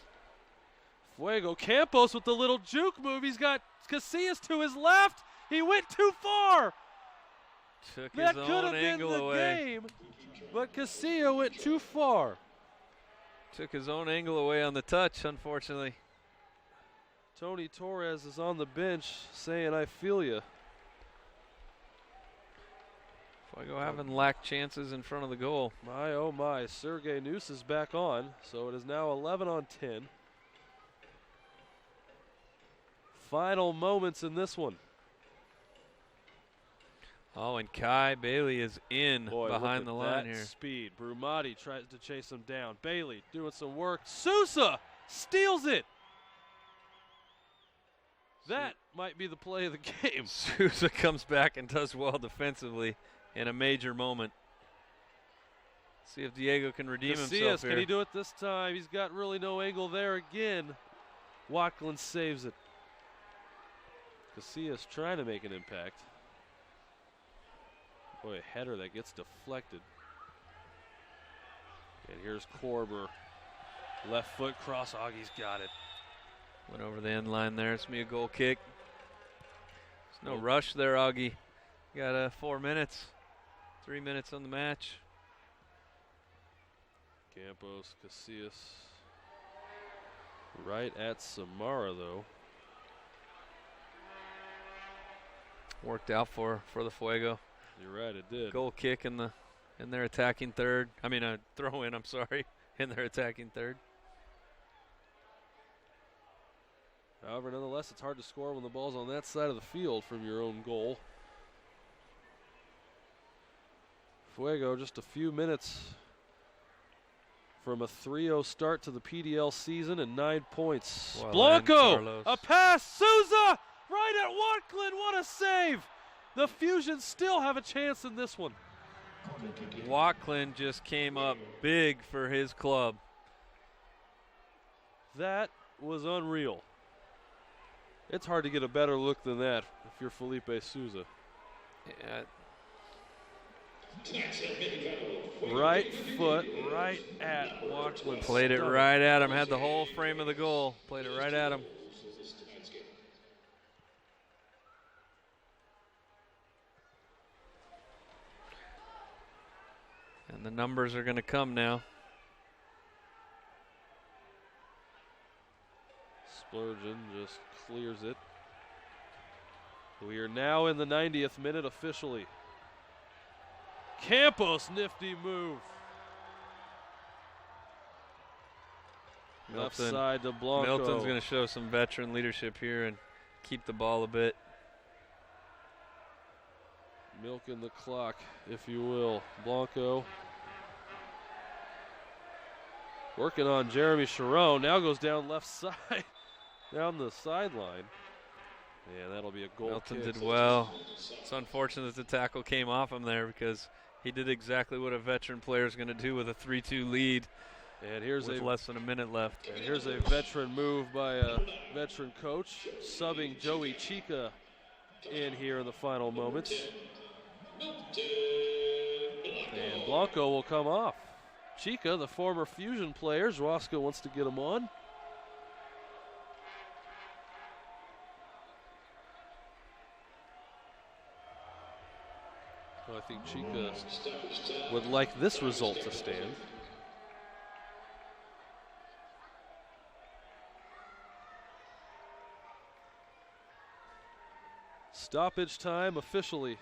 Fuego, Campos with the little juke move. He's got Casillas to his left. He went too far. Took that his could own have angle been the away. game, but Casillas went too far. Took his own angle away on the touch, unfortunately. Tony Torres is on the bench saying, I feel you. Fuego haven't lacked chances in front of the goal. My, oh my, Sergey Noose is back on, so it is now 11 on 10. Final moments in this one. Oh, and Kai Bailey is in behind the line here. Speed. Brumati tries to chase him down. Bailey doing some work. Sousa steals it. That might be the play of the game. Sousa comes back and does well defensively in a major moment. See if Diego can redeem himself here. Can he do it this time? He's got really no angle there again. Watklin saves it. Casillas trying to make an impact. Boy, a header that gets deflected. And here's Korber. Left foot cross. Augie's got it. Went over the end line there. It's me a goal kick. There's no rush there, Augie. You got 4 minutes. 3 minutes on the match. Campos, Casillas. Right at Samara, though. Worked out for the Fuego. You're right, it did. Goal kick in their attacking third. I mean, a throw in, I'm sorry, in their attacking third. However, nonetheless, it's hard to score when the ball's on that side of the field from your own goal. Fuego just a few minutes from a 3-0 start to the PDL season and 9 points. Well, Blanco, a pass, Souza, right at Watklin, what a save! The Fusion still have a chance in this one. Watklin just came up big for his club. That was unreal. It's hard to get a better look than that if you're Felipe Souza. Yeah. Right foot, right at Watklin. Played it right at him, had the whole frame of the goal. Played it right at him. And the numbers are going to come now. Spurgeon just clears it. We are now in the 90th minute officially. Campos, nifty move. Left side to Blanco. Milton's going to show some veteran leadership here and keep the ball a bit. Milking the clock, if you will. Blanco working on Jeremy Sharon. Now goes down left side, down the sideline. Yeah, that'll be a goal. Milton kick. did well. It's unfortunate that the tackle came off him there because he did exactly what a veteran player is going to do with a 3-2 lead. And here's with less than a minute left. And here's a veteran move by a veteran coach, subbing Joey Chica in here in the final moments. And Blanco will come off. Chica, the former Fusion player, Roscoe wants to get him on. Well, I think Chica would like this result to stand. Stoppage time officially.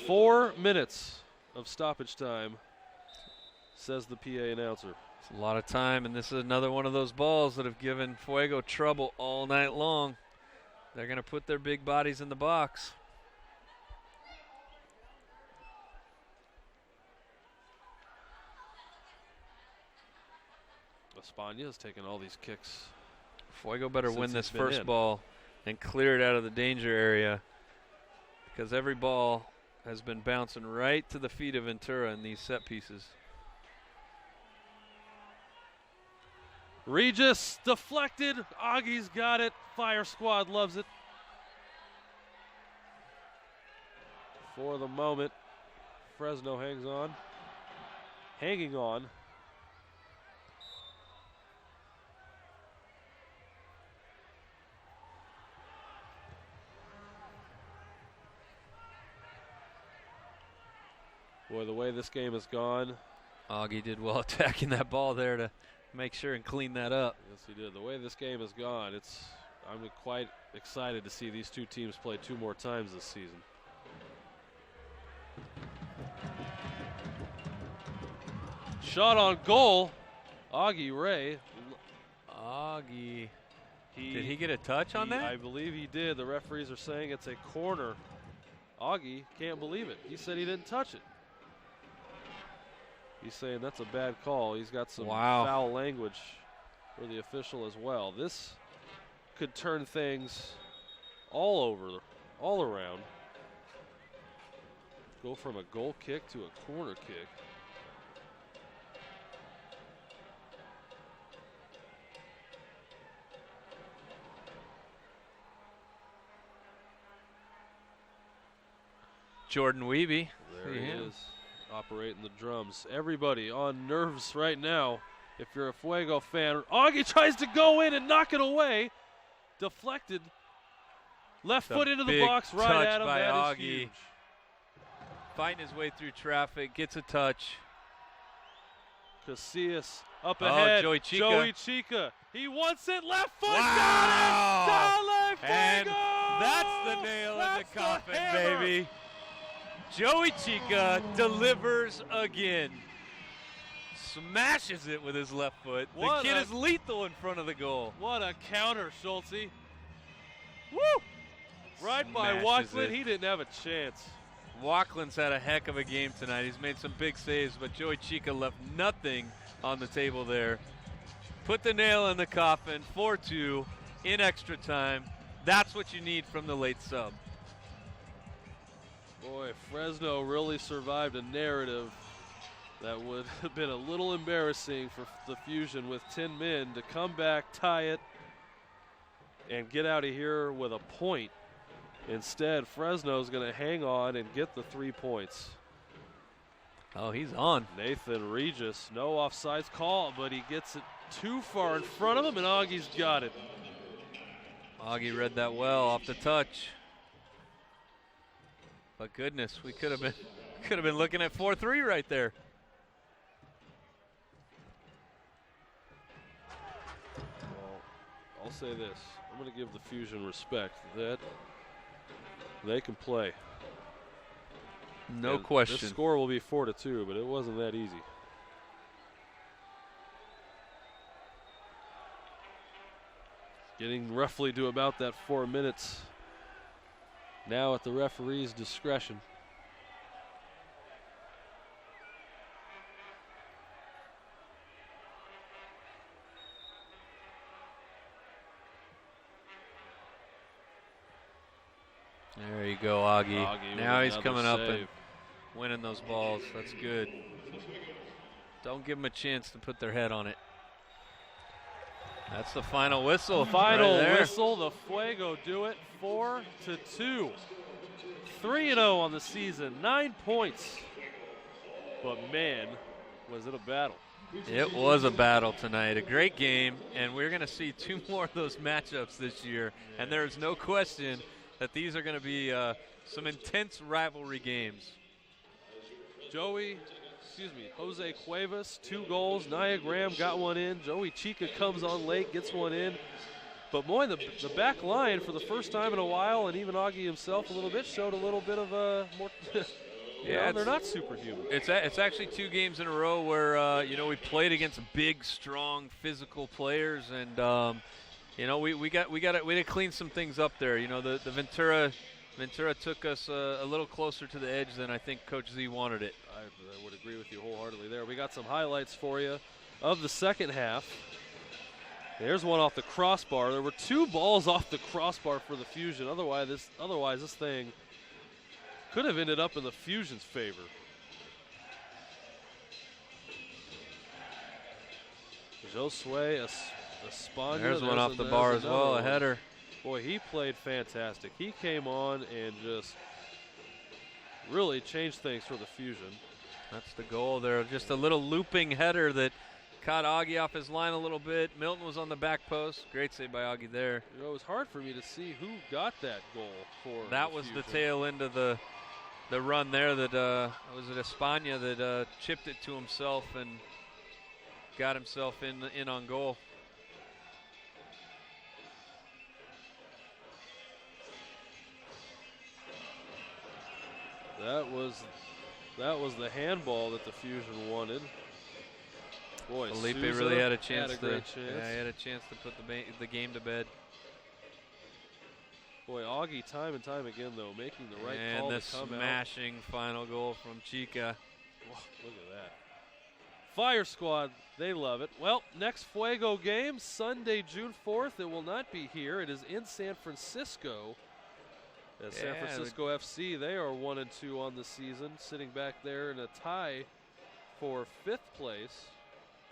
4 minutes of stoppage time, says the PA announcer. It's a lot of time, and this is another one of those balls that have given Fuego trouble all night long. They're going to put their big bodies in the box. Espana has taken all these kicks. Fuego better win this first ball and clear it out of the danger area, because every ball has been bouncing right to the feet of Ventura in these set pieces. Regis deflected. Augie's got it. Fire squad loves it. For the moment, Fresno hangs on. Hanging on. Boy, the way this game has gone. Augie did well attacking that ball there to make sure and clean that up. Yes, he did. The way this game has gone, I'm quite excited to see these two teams play 2 more times this season. Shot on goal. Augie Ray. Augie. Did he get a touch on that? I believe he did. The referees are saying it's a corner. Augie can't believe it. He said he didn't touch it. He's saying that's a bad call. He's got some foul language for the official as well. This could turn things all around. Go from a goal kick to a corner kick. Jordan Wiebe. There he is, operating the drums. Everybody on nerves right now. If you're a Fuego fan, Augie tries to go in and knock it away. Deflected. Left foot into the box, right at him. By that Augie. is huge. Fighting his way through traffic, gets a touch. Casillas up ahead. Joey Chica. Joey Chica. He wants it. Left foot. Wow. Got it. Dale And Fuego. that's the nail in the coffin, hammer. baby. Joey Chica delivers again. Smashes it with his left foot. The kid is lethal in front of the goal. What a counter, Schulte. Woo! Right by Smashes Wachland. it. He didn't have a chance. Wachland's had a heck of a game tonight. He's made some big saves, but Joey Chica left nothing on the table there. Put the nail in the coffin, 4-2 in extra time. That's what you need from the late sub. Boy, Fresno really survived a narrative that would have been a little embarrassing for the Fusion with 10 men to come back, tie it, and get out of here with a point. Instead, Fresno's going to hang on and get the 3 points. Oh, he's on. Nathan Regis, no offsides call, but he gets it too far in front of him, and Augie's got it. Augie read that well off the touch. But goodness, we could have been looking at 4-3 right there. Well, I'll say this. I'm going to give the Fusion respect that they can play. No and question. This score will be 4-2, but it wasn't that easy. Getting roughly to about that 4 minutes. Now at the referee's discretion. There you go, Augie. Now he's coming up save. and winning those balls. That's good. Don't give them a chance to put their head on it. That's the final whistle. Final right whistle. The Fuego do it 4-2. 3-0 on the season. 9 points. But man, was it a battle. It was a battle tonight. A great game, and we're going to see 2 more of those matchups this year. And there's no question that these are going to be some intense rivalry games. Jose Cuevas, 2 goals. Nia Graham got one in. Joey Chica comes on late, gets one in. But boy, the back line for the first time in a while, and even Augie himself a little bit, showed a little bit of a more. They're not superhuman. It's actually 2 games in a row where we played against big, strong, physical players, and we got to clean some things up there. The Ventura took us a little closer to the edge than I think Coach Z wanted it. I would agree with you wholeheartedly there. We got some highlights for you of the second half. There's one off the crossbar. There were 2 balls off the crossbar for the Fusion. Otherwise, this thing could have ended up in the Fusion's favor. Josue Espana. There's one off the bar as well, a header. Boy, he played fantastic. He came on and just really changed things for the Fusion. That's the goal there. Just a little looping header that caught Augie off his line a little bit. Milton was on the back post. Great save by Augie there. It was hard for me to see who got that goal for that was Fusion. The tail end of the run there that was it Espana that chipped it to himself and got himself in on goal. That was the handball that the Fusion wanted. Boy, Felipe Souza really had a chance. Yeah, he had a chance to put the game to bed. Boy, Augie time and time again though making the right and call the to come smashing final goal from Chica. Whoa, look at that. Fire Squad, they love it. Well, next Fuego game, Sunday, June 4th. It will not be here. It is in San Francisco. As San Francisco FC, they are 1-2 on the season, sitting back there in a tie for 5th place.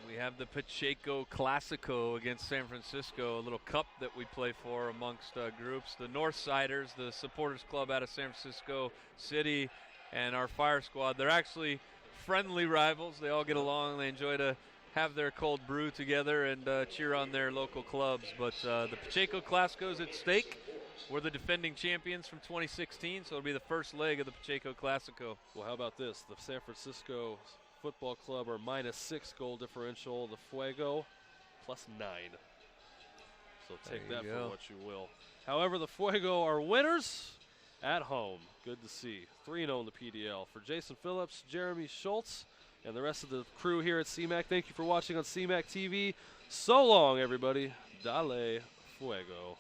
We have the Pacheco Classico against San Francisco, a little cup that we play for amongst groups. The Northsiders, the supporters club out of San Francisco City, and our Fire Squad. They're actually friendly rivals. They all get along. They enjoy to have their cold brew together and cheer on their local clubs. But the Pacheco Classico is at stake. We're the defending champions from 2016, so it'll be the first leg of the Pacheco Classico. Well, how about this? The San Francisco Football Club are -6 goal differential. The Fuego +9. So take that for what you will. However, the Fuego are winners at home. Good to see. 3-0 in the PDL. For Jason Phillips, Jeremy Schultz, and the rest of the crew here at CMAC, thank you for watching on CMAC TV. So long, everybody. Dale Fuego.